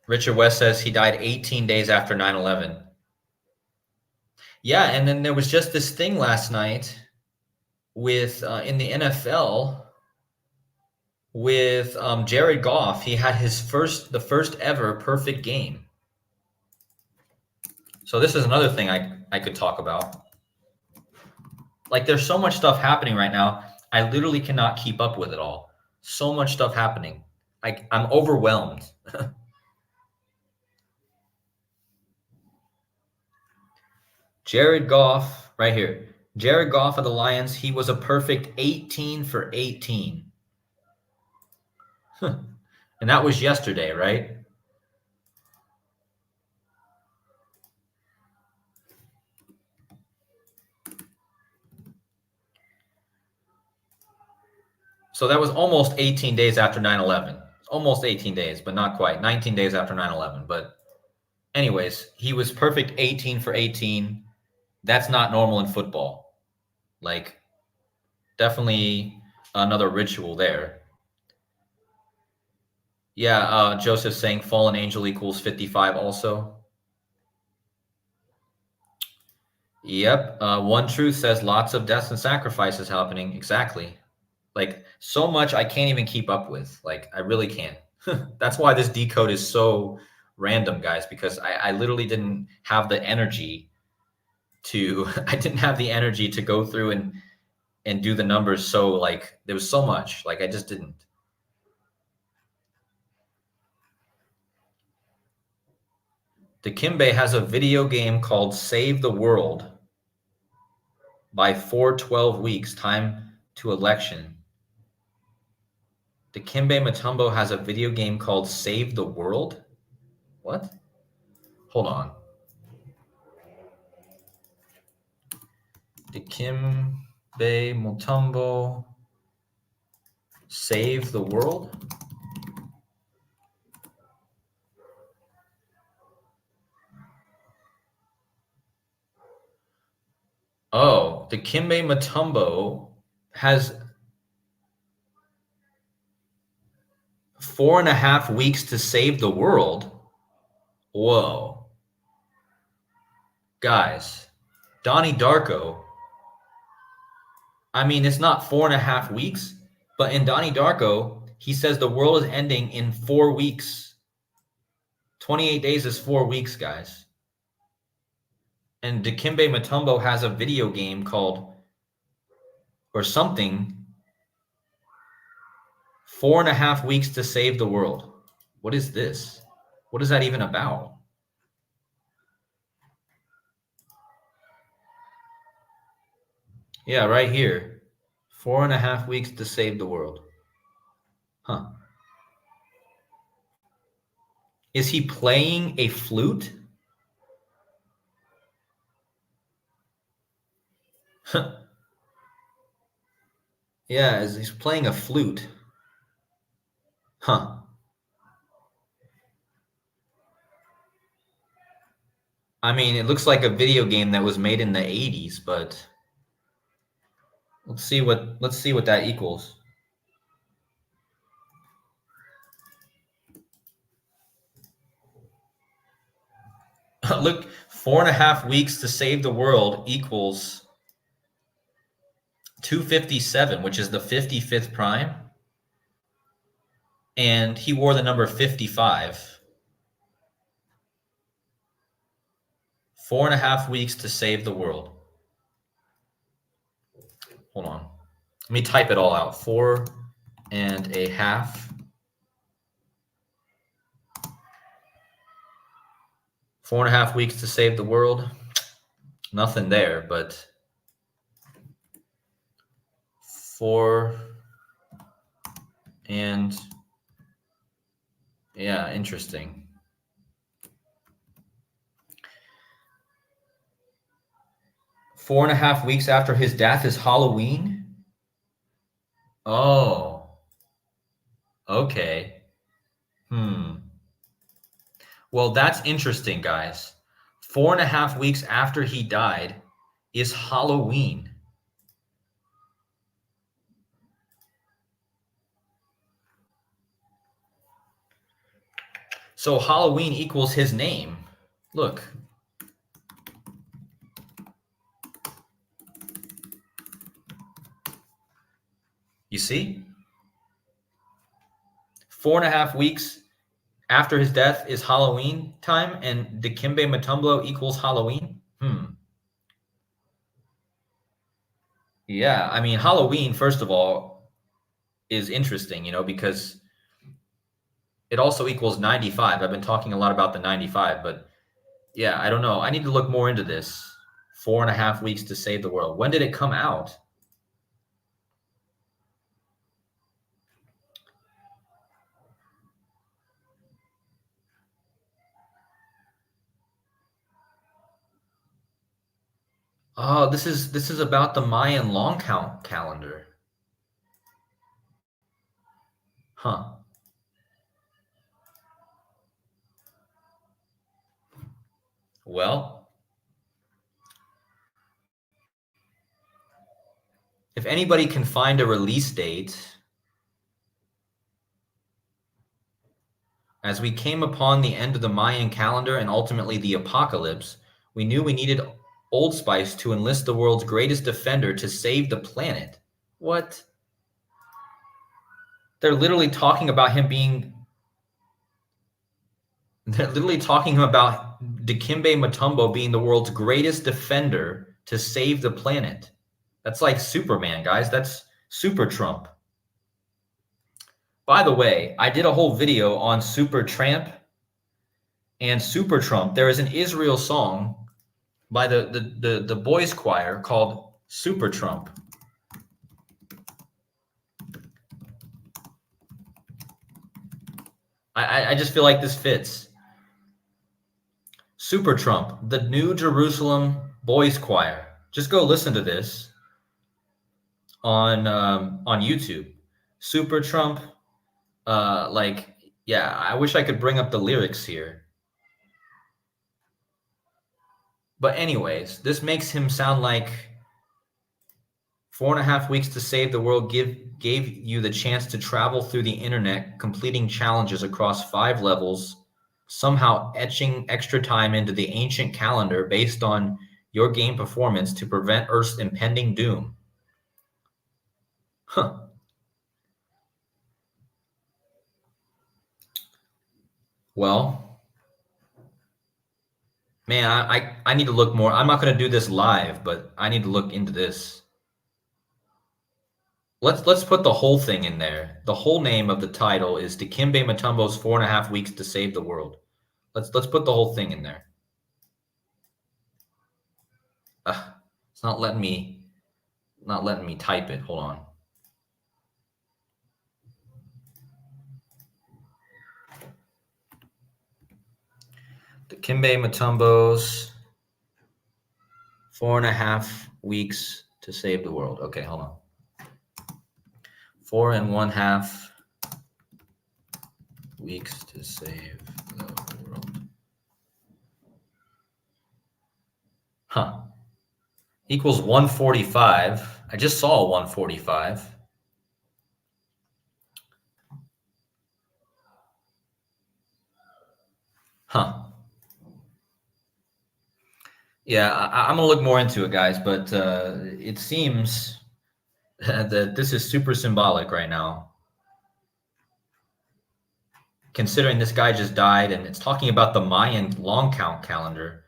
Richard West says he died 18 days after 9/11. Yeah, and then there was just this thing last night with in the NFL with Jared Goff. He had the first ever perfect game. So this is another thing I could talk about. Like there's so much stuff happening right now. I literally cannot keep up with it all. So much stuff happening. I'm overwhelmed. Jared Goff, right here. Jared Goff of the Lions, he was a perfect 18 for 18. And that was yesterday, right? So that was almost 18 days after 9/11. Almost 18 days, but not quite. 19 days after 9/11. But anyways, he was perfect 18 for 18. That's not normal in football. Like, definitely another ritual there. Yeah, Joseph saying fallen angel equals 55 also. Yep. One Truth says lots of deaths and sacrifices happening. Exactly. Like, so much I can't even keep up with. Like, I really can't. That's why this decode is so random, guys, because I literally didn't have the energy to I didn't have the energy to go through and do the numbers. So like there was so much, like I just didn't. Dikembe has a video game called Save the World by 412 weeks time to election. Dikembe Mutombo has a video game called Save the World? What? Hold on. Dikembe Mutombo Save the World? Oh, the Kimbe Matumbo has 4.5 weeks to save the world. Whoa. Guys, Donnie Darko, I mean, it's not 4.5 weeks, but in Donnie Darko, he says the world is ending in 4 weeks. 28 days is 4 weeks, guys. And Dikembe Mutombo has a video game called, or something, 4.5 weeks to save the world. What is this? What is that even about? Yeah, right here. 4.5 weeks to save the world. Huh. Is he playing a flute? Yeah, he's playing a flute. Huh. I mean, it looks like a video game that was made in the 80s, but let's see what that equals. Look, 4.5 weeks to save the world equals 257, which is the 55th prime. And he wore the number 55. 4.5 weeks to save the world. Hold on. Let me type it all out. 4.5. 4.5 weeks to save the world. Nothing there, but 4 and yeah, interesting. Four and a half weeks after his death is Halloween? Oh, okay. Well, that's interesting, guys. 4.5 weeks after he died is Halloween. So Halloween equals his name. Look. You see? 4.5 weeks after his death is Halloween time, and Dikembe Mutombo equals Halloween? Yeah, I mean, Halloween, first of all, is interesting, because it also equals 95. I've been talking a lot about the 95, but yeah, I don't know. I need to look more into this. 4.5 weeks to save the world. When did it come out? Oh, this is about the Mayan long count calendar. Huh. Well, if anybody can find a release date, as we came upon the end of the Mayan calendar and ultimately the apocalypse, we knew we needed Old Spice to enlist the world's greatest defender to save the planet. What? They're literally talking about him being. They're literally talking about Dikembe Mutombo being the world's greatest defender to save the planet. That's like Superman, guys. That's Super Trump. By the way, I did a whole video on Super Tramp and Super Trump. There is an Israel song by the boys choir called Super Trump. I just feel like this fits. Super Trump, the New Jerusalem Boys Choir. Just go listen to this on YouTube. Super Trump. Yeah, I wish I could bring up the lyrics here. But anyways, this makes him sound like 4.5 weeks to save the world gave you the chance to travel through the internet, completing challenges across 5 levels, somehow etching extra time into the ancient calendar based on your game performance to prevent Earth's impending doom. Huh. Well, man, I need to look more. I'm not going to do this live, but I need to look into this. Let's put the whole thing in there. The whole name of the title is Dikembe Mutombo's 4.5 Weeks to Save the World. Let's put the whole thing in there. It's not letting me type it. Hold on. Dikembe Mutombo's 4.5 weeks to save the world. Okay, hold on. 4.5 weeks to save the world. Huh. Equals 145. I just saw 145. Huh. Yeah, I'm gonna look more into it, guys, but it seems that this is super symbolic right now, considering this guy just died, and it's talking about the Mayan long count calendar.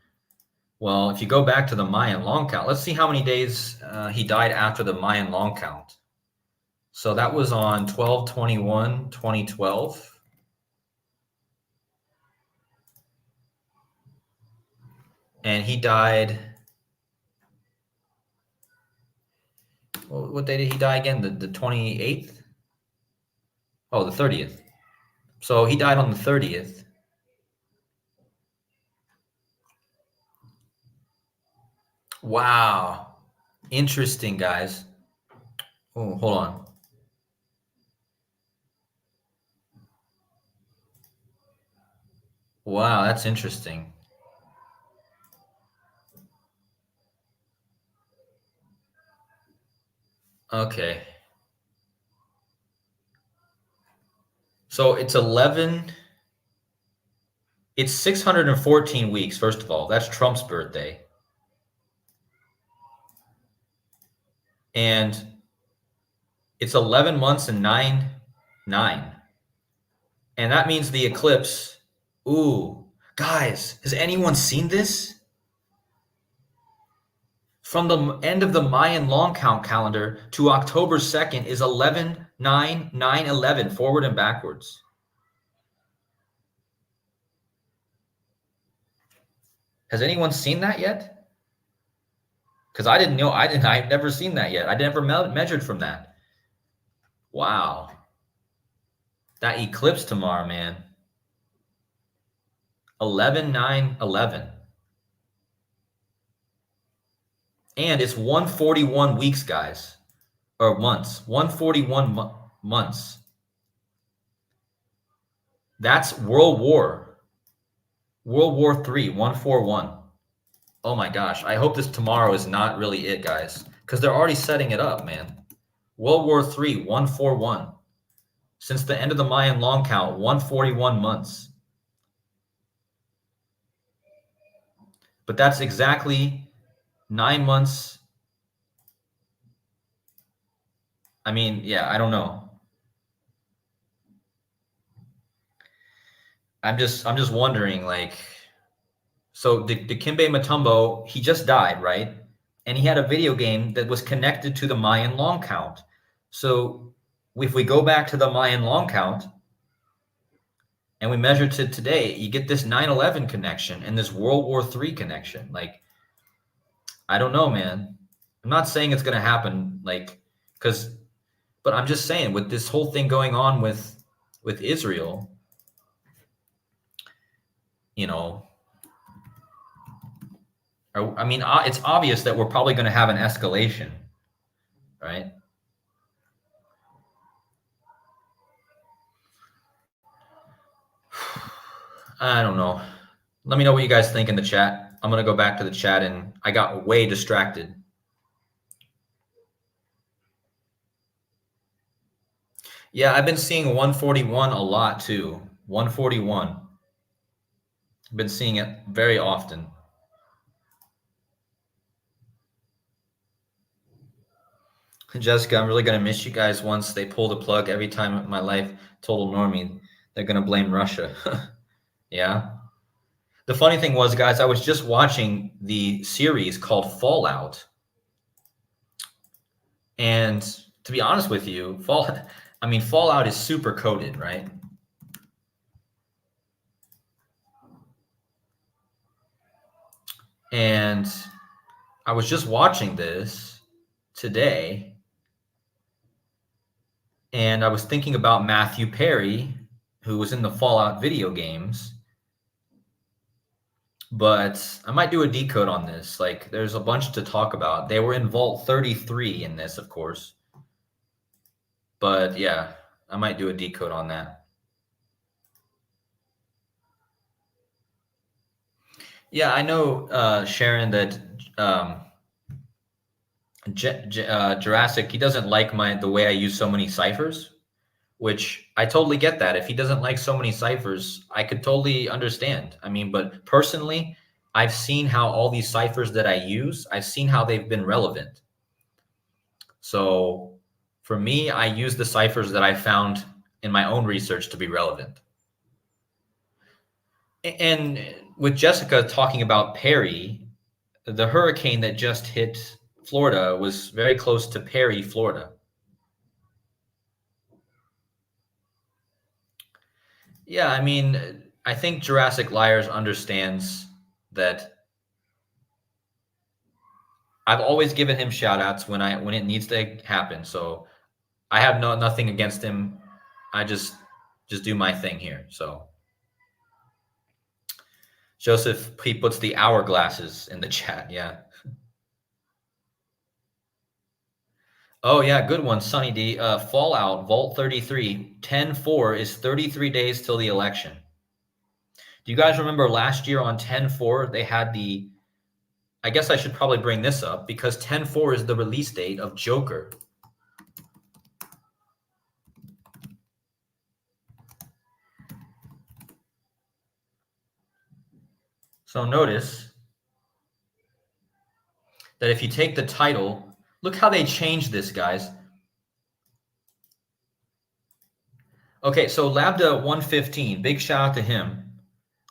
Well, if you go back to the Mayan long count, let's see how many days he died after the Mayan long count. So that was on 12/21/2012. And he died. What day did he die again? The 28th? Oh, the 30th. So he died on the 30th. Wow. Interesting, guys. Oh, hold on. Wow, that's interesting. Okay. So it's 614 weeks, first of all. That's Trump's birthday. And it's 11 months and 9. And that means the eclipse. Ooh, guys, has anyone seen this? From the end of the Mayan long count calendar to October 2nd is 11/9/9/11, forward and backwards. Has anyone seen that yet? Because I didn't know. I've never seen that yet. I never measured from that. Wow. That eclipse tomorrow, man. 11/9/11. And it's 141 weeks, guys. Or months. 141 months. That's World War III, 141. Oh my gosh. I hope this tomorrow is not really it, guys. Because they're already setting it up, man. World War III, 141. Since the end of the Mayan long count, 141 months. But that's exactly 9 months. I mean, yeah, I don't know. I'm just wondering, like, so Dikembe Mutombo, he just died, right? And he had a video game that was connected to the Mayan long count. So if we go back to the Mayan long count and we measure to today, you get this 9/11 connection and this World War III connection. Like, I don't know, man. I'm not saying it's gonna happen, like, but I'm just saying, with this whole thing going on with Israel, you know, I mean, it's obvious that we're probably going to have an escalation, right? I don't know. Let me know what you guys think in the chat. I'm going to go back to the chat, and I got way distracted. Yeah, I've been seeing 141 a lot too. 141. I've been seeing it very often. Jessica, I'm really gonna miss you guys once they pull the plug every time in my life. Total normie. They're gonna blame Russia. Yeah. The funny thing was, guys, I was just watching the series called Fallout, and to be honest with you, Fallout is super coded, right? And I was just watching this today, and I was thinking about Matthew Perry, who was in the Fallout video games. But I might do a decode on this. Like, there's a bunch to talk about. They were in Vault 33 in this, of course. But yeah, I might do a decode on that. Yeah, I know, Sharon, that um, Jurassic, he doesn't like the way I use so many ciphers, which I totally get that. If he doesn't like so many ciphers, I could totally understand. I mean, but personally, I've seen how all these ciphers that I use, I've seen how they've been relevant. So for me, I use the ciphers that I found in my own research to be relevant. And with Jessica talking about Perry, the hurricane that just hit Florida was very close to Perry, Florida. Yeah, I mean, I think Jurassic Liars understands that I've always given him shout outs when it needs to happen. So I have nothing against him. I just do my thing here. So Joseph, he puts the hourglasses in the chat. Yeah. Oh yeah, good one, Sunny D. Fallout Vault 33, 10-4 is 33 days till the election. Do you guys remember last year on 10-4 they had the? I guess I should probably bring this up because 10-4 is the release date of Joker. So notice that if you take the title, look how they changed this, guys. Okay, so Lambda 115, big shout out to him.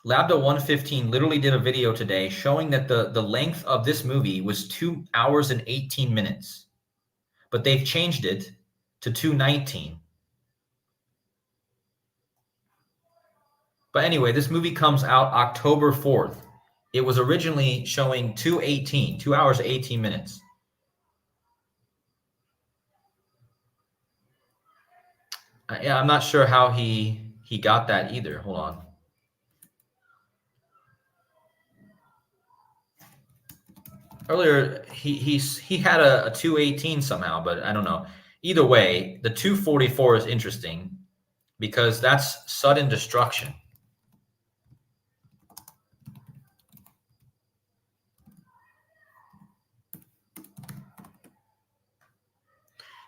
Lambda 115 literally did a video today showing that the length of this movie was 2 hours and 18 minutes, but they've changed it to 219. But anyway, this movie comes out October 4th. It was originally showing 218, 2 hours 18 minutes. Yeah, I'm not sure how he got that either. Hold on. Earlier, he had a 218 somehow, but I don't know. Either way, the 244 is interesting because that's sudden destruction.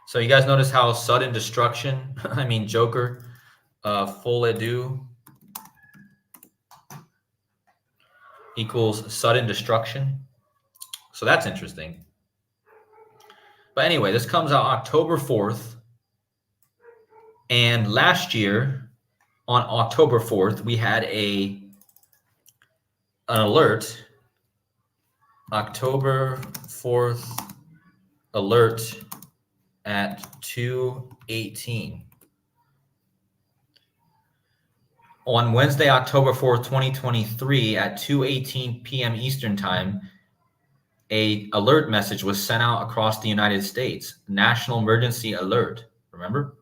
So you guys notice how sudden destruction, I mean Joker, full ado equals sudden destruction. So that's interesting. But anyway, this comes out October 4th. And last year on October 4th, we had an alert. October 4th alert at 2:18. On Wednesday, October 4th, 2023 at 2:18 p.m. Eastern Time, a alert message was sent out across the United States. National emergency alert, remember?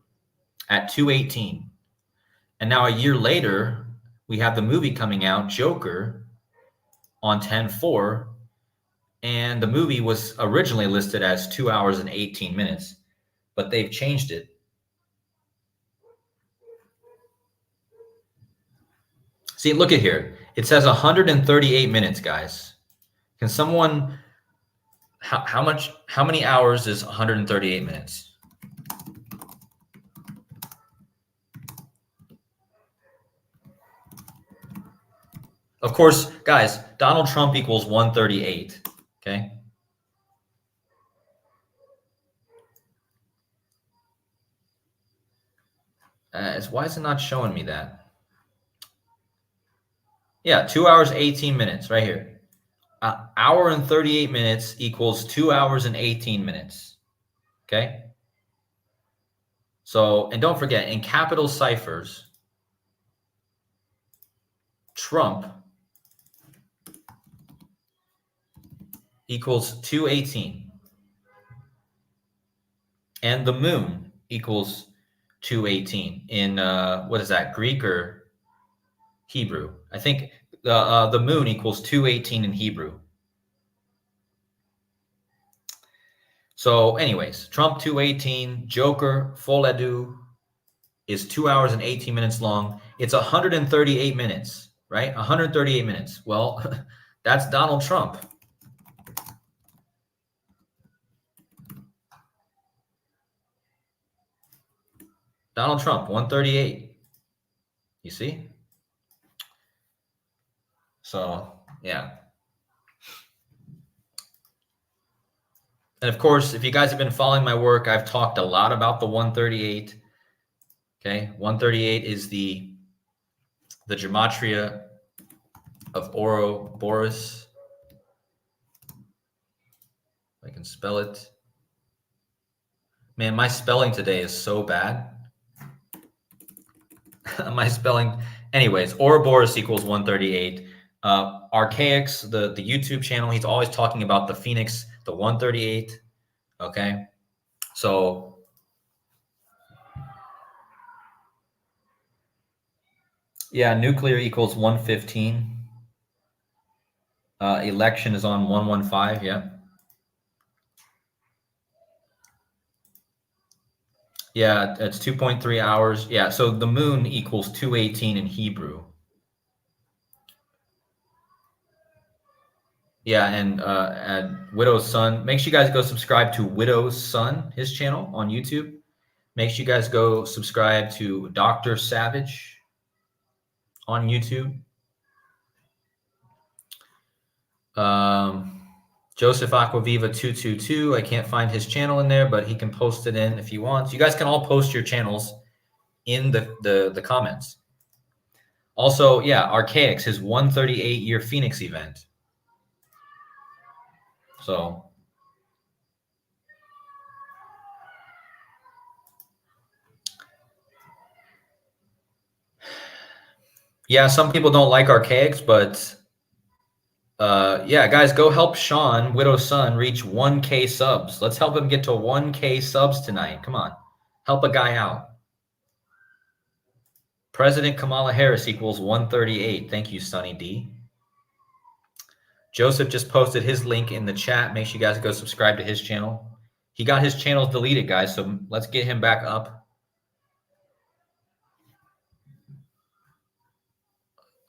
At 2:18. And now a year later, we have the movie coming out, Joker, on 10-4, and the movie was originally listed as 2 hours and 18 minutes, but they've changed it. See, look at here. It says 138 minutes, guys. Can someone, how many hours is 138 minutes? Of course, guys, Donald Trump equals 138. Okay. Why is it not showing me that? Yeah, 2 hours, 18 minutes right here. Hour and 38 minutes equals 2 hours and 18 minutes. Okay. So, and don't forget, in capital ciphers, Trump equals 218. And the moon equals 218 in what is that, Greek or Hebrew? I think the moon equals 218 in Hebrew. So, anyways, Trump 218, Joker full ado is 2 hours and 18 minutes long. It's 138 minutes, right? 138 minutes. Well, that's Donald Trump. Donald Trump, 138. You see? So, yeah. And of course, if you guys have been following my work, I've talked a lot about the 138. Okay, 138 is the gematria of Ouroboros. I can spell it. Man, my spelling today is so bad. My spelling. Anyways, Ouroboros equals 138. Archaics, the YouTube channel, he's always talking about the Phoenix, the 138. Okay, so yeah, nuclear equals 115. Election is on 115. Yeah. Yeah, it's 2.3 hours. Yeah, so the moon equals 218 in Hebrew. Yeah, and Widow's Son. Make sure you guys go subscribe to Widow's Son, his channel on YouTube. Make sure you guys go subscribe to Dr. Savage on YouTube. Joseph Aquaviva 222. I can't find his channel in there, but he can post it in if he wants. You guys can all post your channels in the comments. Also, yeah, Archaics, his 138-year Phoenix event. So yeah, some people don't like Archaics, but yeah, guys, go help Sean, Widow's Son, reach 1K subs. Let's help him get to 1K subs tonight. Come on. Help a guy out. President Kamala Harris equals 138. Thank you, Sunny D. Joseph just posted his link in the chat. Make sure you guys go subscribe to his channel. He got his channels deleted, guys, so let's get him back up.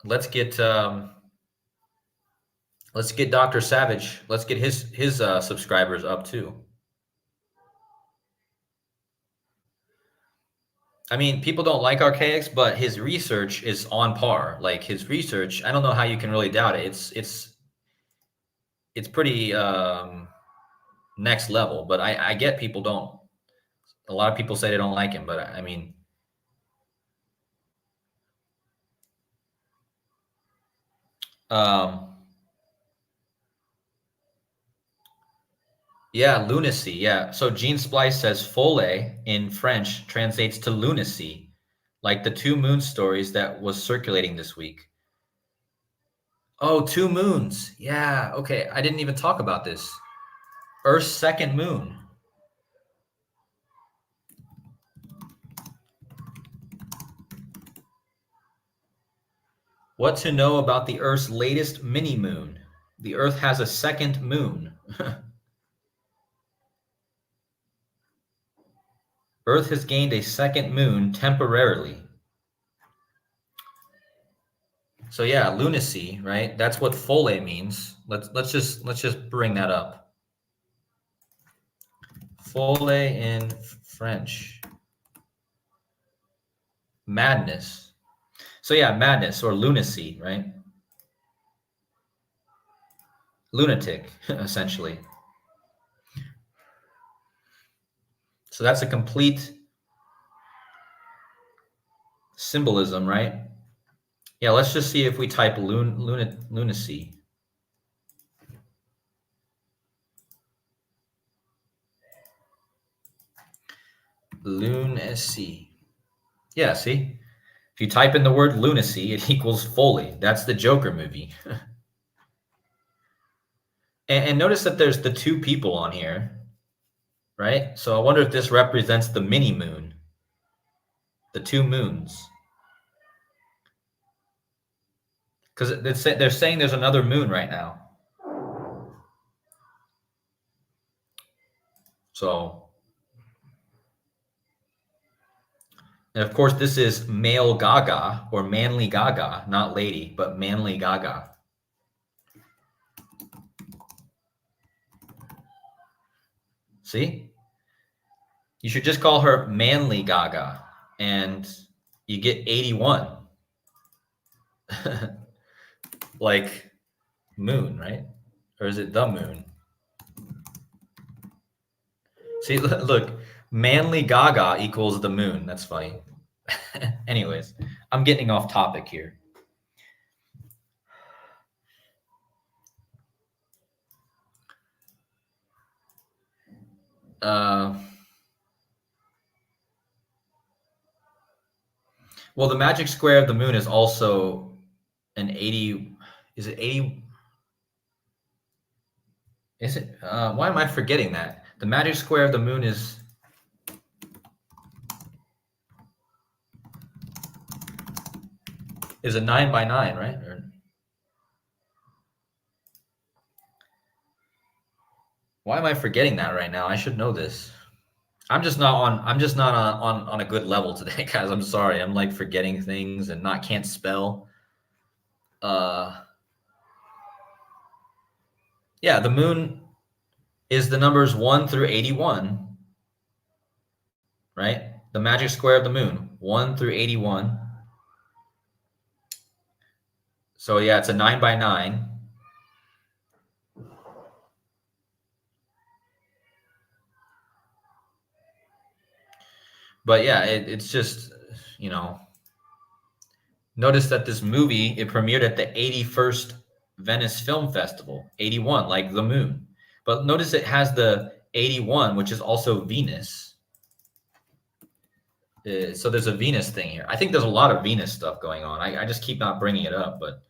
Let's get Dr. Savage. Let's get his subscribers up too. I mean, people don't like Archaics, but his research is on par. Like his research, I don't know how you can really doubt it. It's pretty next level. But I get people don't. A lot of people say they don't like him, but I mean, yeah, lunacy. Yeah. So Gene Splice says folie in French translates to lunacy, like the two moon stories that was circulating this week. Oh, two moons. Yeah. Okay. I didn't even talk about this. Earth's second moon. What to know about the Earth's latest mini moon? The Earth has a second moon. Earth has gained a second moon temporarily. So yeah, lunacy, right? That's what folie means. Let's just bring that up. Folie in French. Madness. So yeah, madness or lunacy, right? lunatic, essentially. So that's a complete symbolism, right? Yeah, let's just see if we type lunacy. Lunacy. Yeah, see? If you type in the word lunacy, it equals Foley. That's the Joker movie. And notice that there's the two people on here, right? So I wonder if this represents the mini moon, the two moons. Because they're saying there's another moon right now. So, and of course, this is male Gaga or manly Gaga, not lady, but manly Gaga. See? You should just call her manly Gaga and you get 81. Like moon, right? Or is it the moon? See, look, manly Gaga equals the moon. That's funny. Anyways, I'm getting off topic here. Well, the magic square of the moon is also an 80. Is it 80? Is it? Why am I forgetting that? The magic square of the moon is a 9 by 9, right? Why am I forgetting that right now? I should know this. I'm just not on a good level today, guys. I'm sorry. I'm like forgetting things and can't spell. Yeah, the moon is the numbers 1 through 81, right? The magic square of the moon, 1 through 81. So yeah, it's a 9 by 9. But yeah, it's just, notice that this movie, it premiered at the 81st Venice Film Festival, 81, like the moon. But notice it has the 81, which is also Venus. So there's a Venus thing here. I think there's a lot of Venus stuff going on. I just keep not bringing it up, but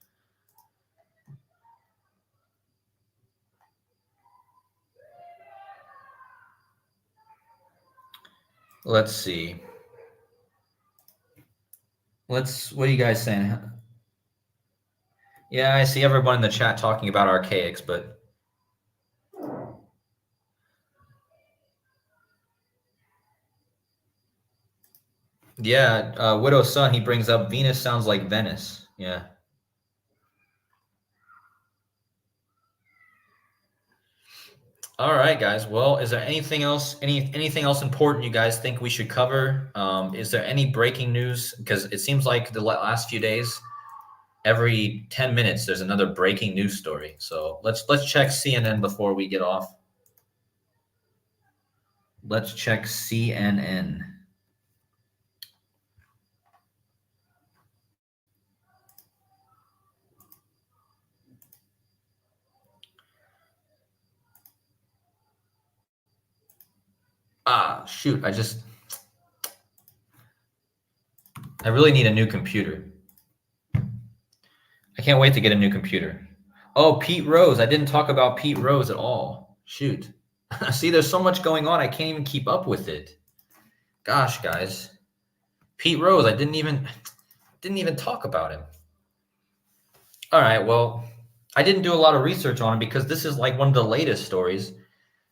let's see. What are you guys saying? Yeah, I see everyone in the chat talking about archaics, but yeah, Widow's Son, he brings up Venus sounds like Venice. Yeah. All right, guys. Well, is there anything else? Anything else important you guys think we should cover? Is there any breaking news? Because it seems like the last few days, every 10 minutes, there's another breaking news story. So let's check CNN before we get off. Let's check CNN. Shoot, I really need a new computer. I can't wait to get a new computer. Oh, Pete Rose. I didn't talk about Pete Rose at all. Shoot. See, there's so much going on. I can't even keep up with it. Gosh, guys. Pete Rose, I didn't even talk about him. All right, well, I didn't do a lot of research on him because this is like one of the latest stories.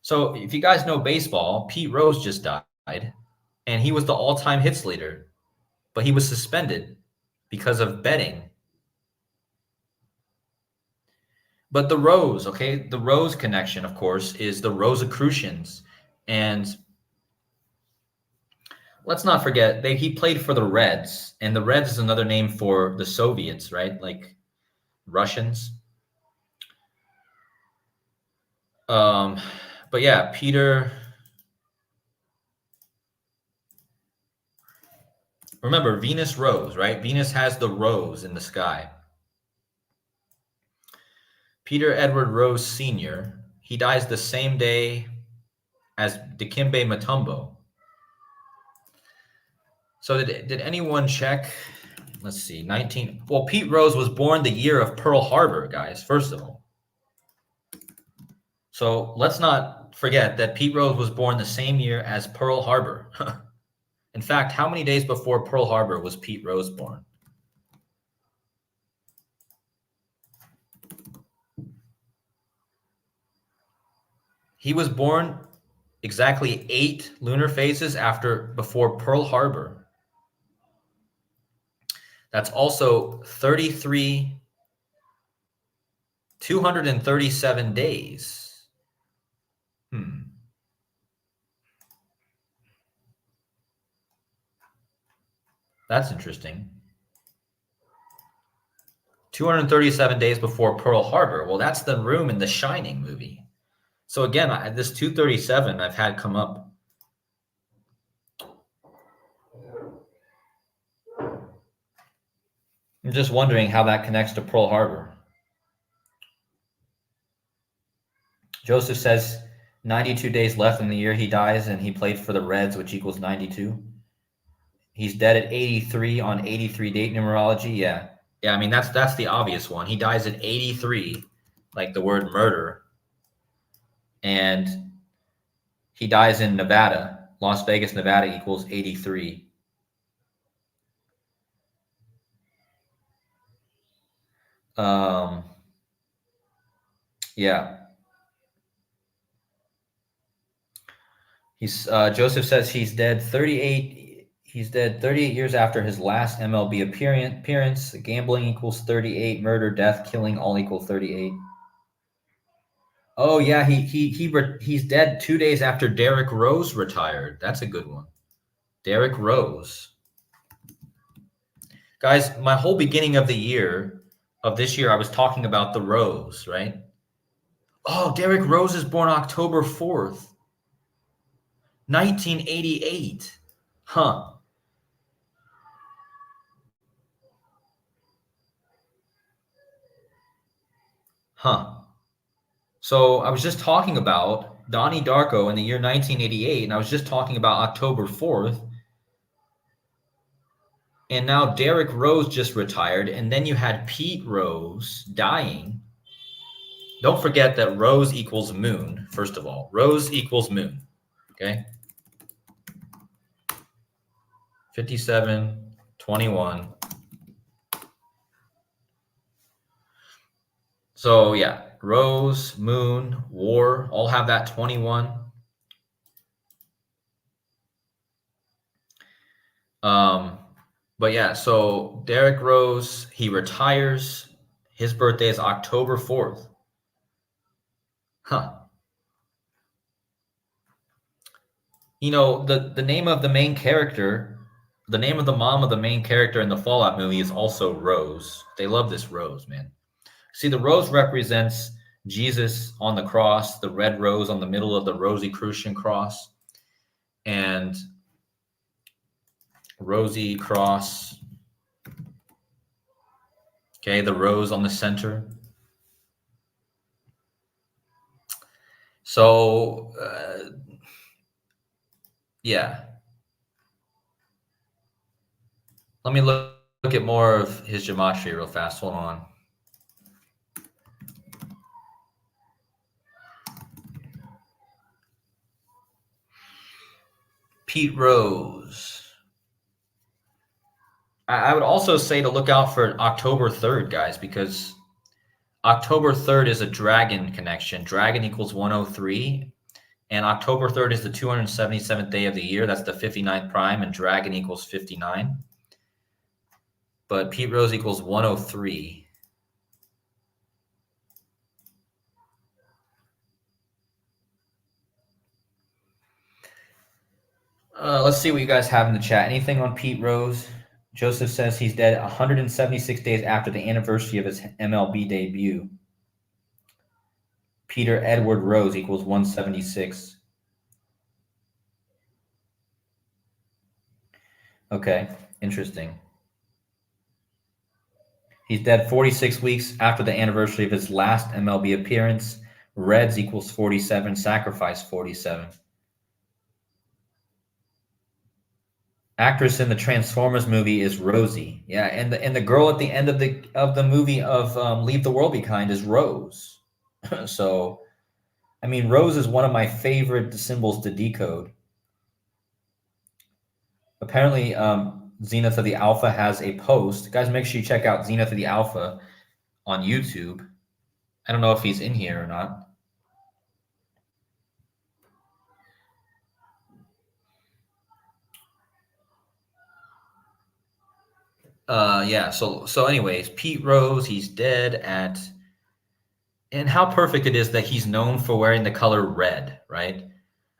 So if you guys know baseball, Pete Rose just died, and he was the all-time hits leader, but he was suspended because of betting. But the Rose, okay, the Rose connection, of course, is the Rosicrucians. And let's not forget, he played for the Reds, and the Reds is another name for the Soviets, right? Like Russians. But yeah, Peter. Remember, Venus rose, right? Venus has the rose in the sky. Peter Edward Rose Sr., he dies the same day as Dikembe Mutombo. So did anyone check? Let's see, 19. Well, Pete Rose was born the year of Pearl Harbor, guys, first of all. So let's not forget that Pete Rose was born the same year as Pearl Harbor. In fact, how many days before Pearl Harbor was Pete Rose born? He was born exactly 8 lunar phases before Pearl Harbor. That's also 237 days. That's interesting. 237 days before Pearl Harbor. Well, that's the room in the Shining movie. So again, this 237 I've had come up. I'm just wondering how that connects to Pearl Harbor. Joseph says 92 days left in the year he dies, and he played for the Reds, which equals 92. He's dead at 83 on 83 date numerology. Yeah. I mean, that's the obvious one. He dies at 83, like the word murder. And he dies in Nevada. Las Vegas, Nevada equals 83. Yeah. Joseph says he's dead 38. He's dead 38 years after his last MLB appearance. Gambling equals 38. Murder, death, killing all equal 38. Oh yeah, he's dead 2 days after Derrick Rose retired. That's a good one. Derrick Rose. Guys, my whole beginning of this year, I was talking about the Rose, right? Oh, Derrick Rose is born October 4th, 1988. Huh. So I was just talking about Donnie Darko in the year 1988, and I was just talking about October 4th. And now Derrick Rose just retired, and then you had Pete Rose dying. Don't forget that Rose equals moon, first of all. Rose equals moon, okay? 57, 21. So yeah, Rose, moon, war, all have that 21. But yeah, so Derrick Rose, he retires. His birthday is October 4th. Huh. You know, the name of the main character, the name of the mom of the main character in the Fallout movie is also Rose. They love this rose, man. See, the rose represents Jesus on the cross, the red rose on the middle of the Rosicrucian cross, and Rosy cross. Okay, the rose on the center. So, yeah. Let me look at more of his gematria real fast. Hold on. Pete Rose. I would also say to look out for October 3rd, guys, because October 3rd is a dragon connection. Dragon equals 103. And October 3rd is the 277th day of the year. That's the 59th prime, and dragon equals 59. But Pete Rose equals 103. Let's see what you guys have in the chat. Anything on Pete Rose? Joseph says he's dead 176 days after the anniversary of his MLB debut. Peter Edward Rose equals 176. Okay, interesting. He's dead 46 weeks after the anniversary of his last MLB appearance. Reds equals 47, sacrifice 47. Actress in the Transformers movie is Rosie. Yeah, and the girl at the end of the movie of Leave the World Behind is Rose. So, I mean, Rose is one of my favorite symbols to decode. Apparently, Zenith of the Alpha has a post. Guys, make sure you check out Zenith of the Alpha on YouTube. I don't know if he's in here or not. Yeah. So anyways, Pete Rose, he's dead at, and how perfect it is that he's known for wearing the color red, right?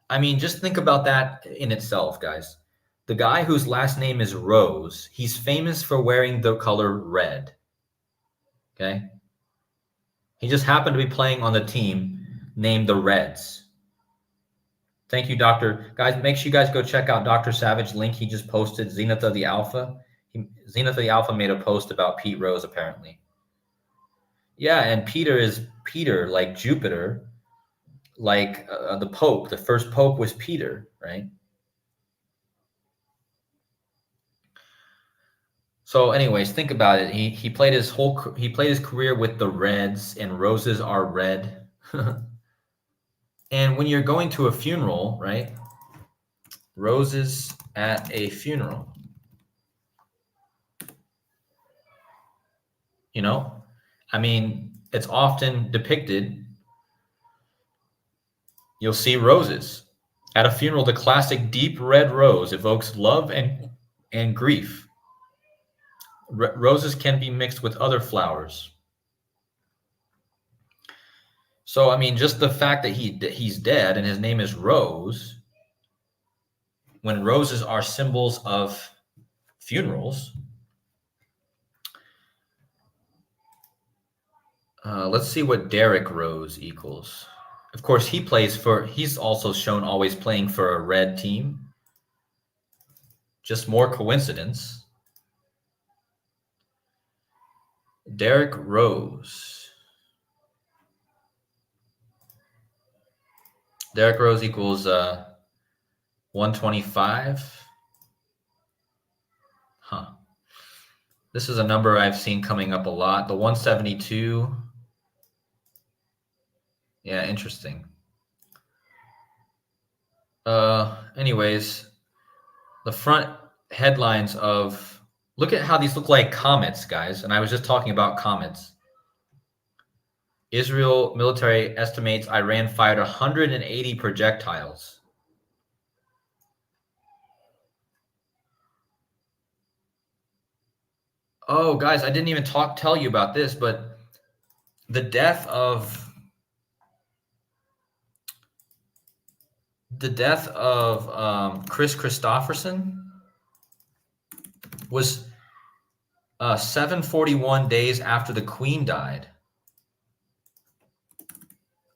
I mean, just think about that in itself, guys. The guy whose last name is Rose, he's famous for wearing the color red. Okay. He just happened to be playing on the team named the Reds. Thank you, Doctor. Guys, make sure you guys go check out Dr. Savage link he just posted, Zenith of the Alpha. Zenith of the Alpha made a post about Pete Rose, apparently. Yeah, and Peter is Peter, like Jupiter, like the Pope. The first Pope was Peter, right? So, anyways, think about it. He played his career with the Reds, and roses are red. And when you're going to a funeral, right? Roses at a funeral. You know, I mean, it's often depicted. You'll see roses at a funeral. The classic deep red rose evokes love and grief. Roses can be mixed with other flowers. So, I mean, just the fact that he's dead and his name is Rose, when roses are symbols of funerals. Let's see what Derek Rose equals. Of course, he's also shown always playing for a red team. Just more coincidence. Derek Rose. Derek Rose equals 125. Huh. This is a number I've seen coming up a lot. The 172. Yeah, interesting. Anyways, the front headlines of, look at how these look like comets, guys. And I was just talking about comets. Israel military estimates Iran fired 180 projectiles. Oh, guys, I didn't even tell you about this, but the death of Chris Christopherson was 741 days after the Queen died.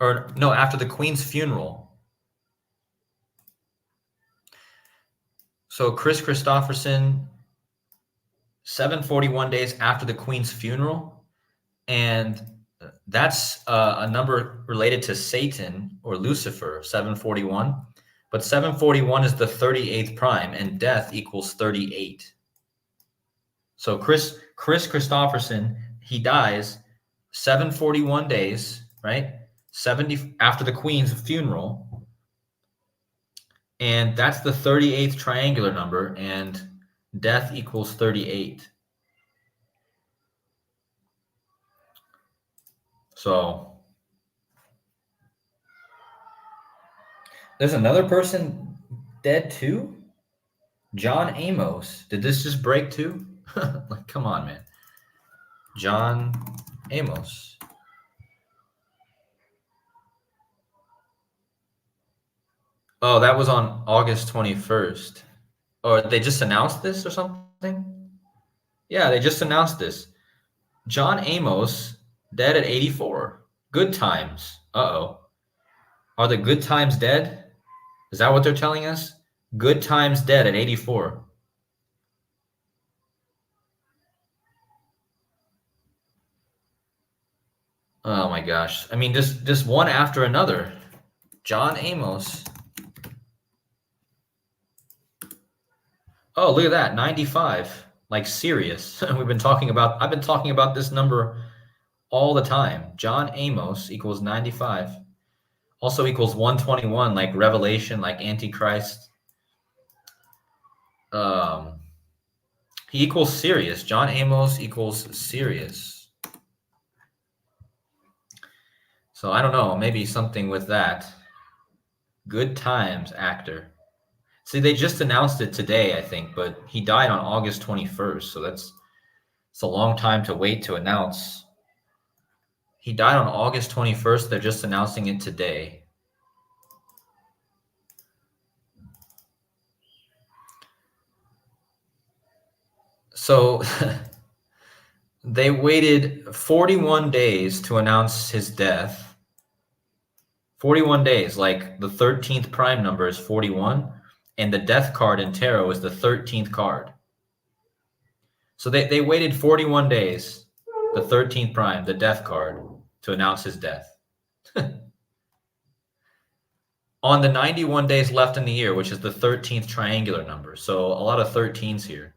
Or no, after the Queen's funeral. So Chris Christopherson, 741 days after the Queen's funeral, and that's a number related to Satan or Lucifer, 741. But 741 is the 38th prime, and death equals 38. So Chris Christopherson, he dies 741 days, right? 70 after the Queen's funeral, and that's the 38th triangular number, and death equals 38. So there's another person dead too. John Amos. Did this just break too? Like, come on, man. John Amos. Oh, that was on August 21st. Or they just announced this or something? Yeah, they just announced this. John Amos, dead at 84. Good times. Uh-oh. Are the good times dead? Is that what they're telling us? Good times dead at 84. Oh my gosh. I mean, just one after another. John Amos. Oh, look at that. 95. Like serious. I've been talking about this number all the time. John Amos equals 95. Also equals 121, like Revelation, like Antichrist. Um, he equals Sirius. John Amos equals Sirius. So I don't know, maybe something with that. Good times actor. See, they just announced it today, I think, but he died on August 21st, so it's a long time to wait to announce. He died on August 21st. They're just announcing it today. So they waited 41 days to announce his death. 41 days, like the 13th prime number is 41, and the death card in tarot is the 13th card. So they waited 41 days, the 13th prime, the death card, to announce his death. On the 91 days left in the year, which is the 13th triangular number. So a lot of 13s here.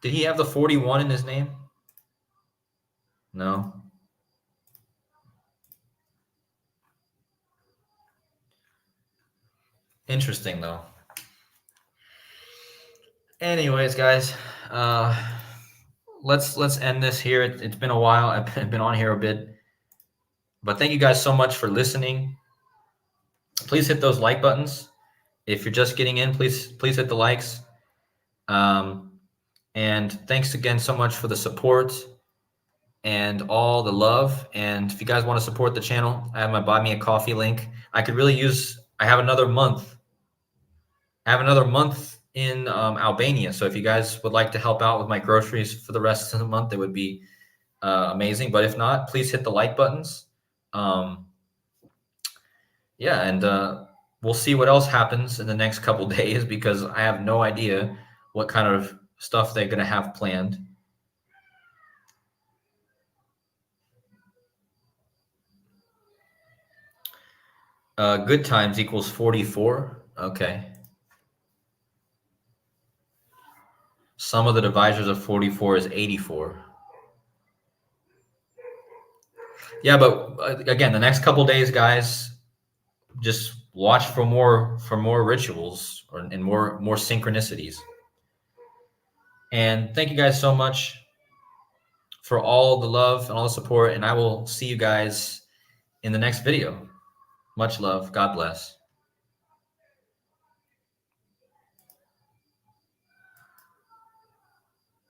Did he have the 41 in his name? No. Interesting, though. Anyways, guys, let's end this here. It's been a while. I've been on here a bit. But thank you guys so much for listening. Please hit those like buttons. If you're just getting in, please hit the likes. And thanks again so much for the support and all the love. And if you guys want to support the channel, I have my Buy Me a Coffee link. I could really use, I have another month. In Albania. So if you guys would like to help out with my groceries for the rest of the month, it would be amazing. But if not, please hit the like buttons. Yeah, and we'll see what else happens in the next couple days because I have no idea what kind of stuff they're going to have planned. Good times equals 44. Okay. Sum of the divisors of 44 is 84. Yeah, but again, the next couple days, guys, just watch for more rituals and more synchronicities. And thank you guys so much for all the love and all the support. And I will see you guys in the next video. Much love. God bless.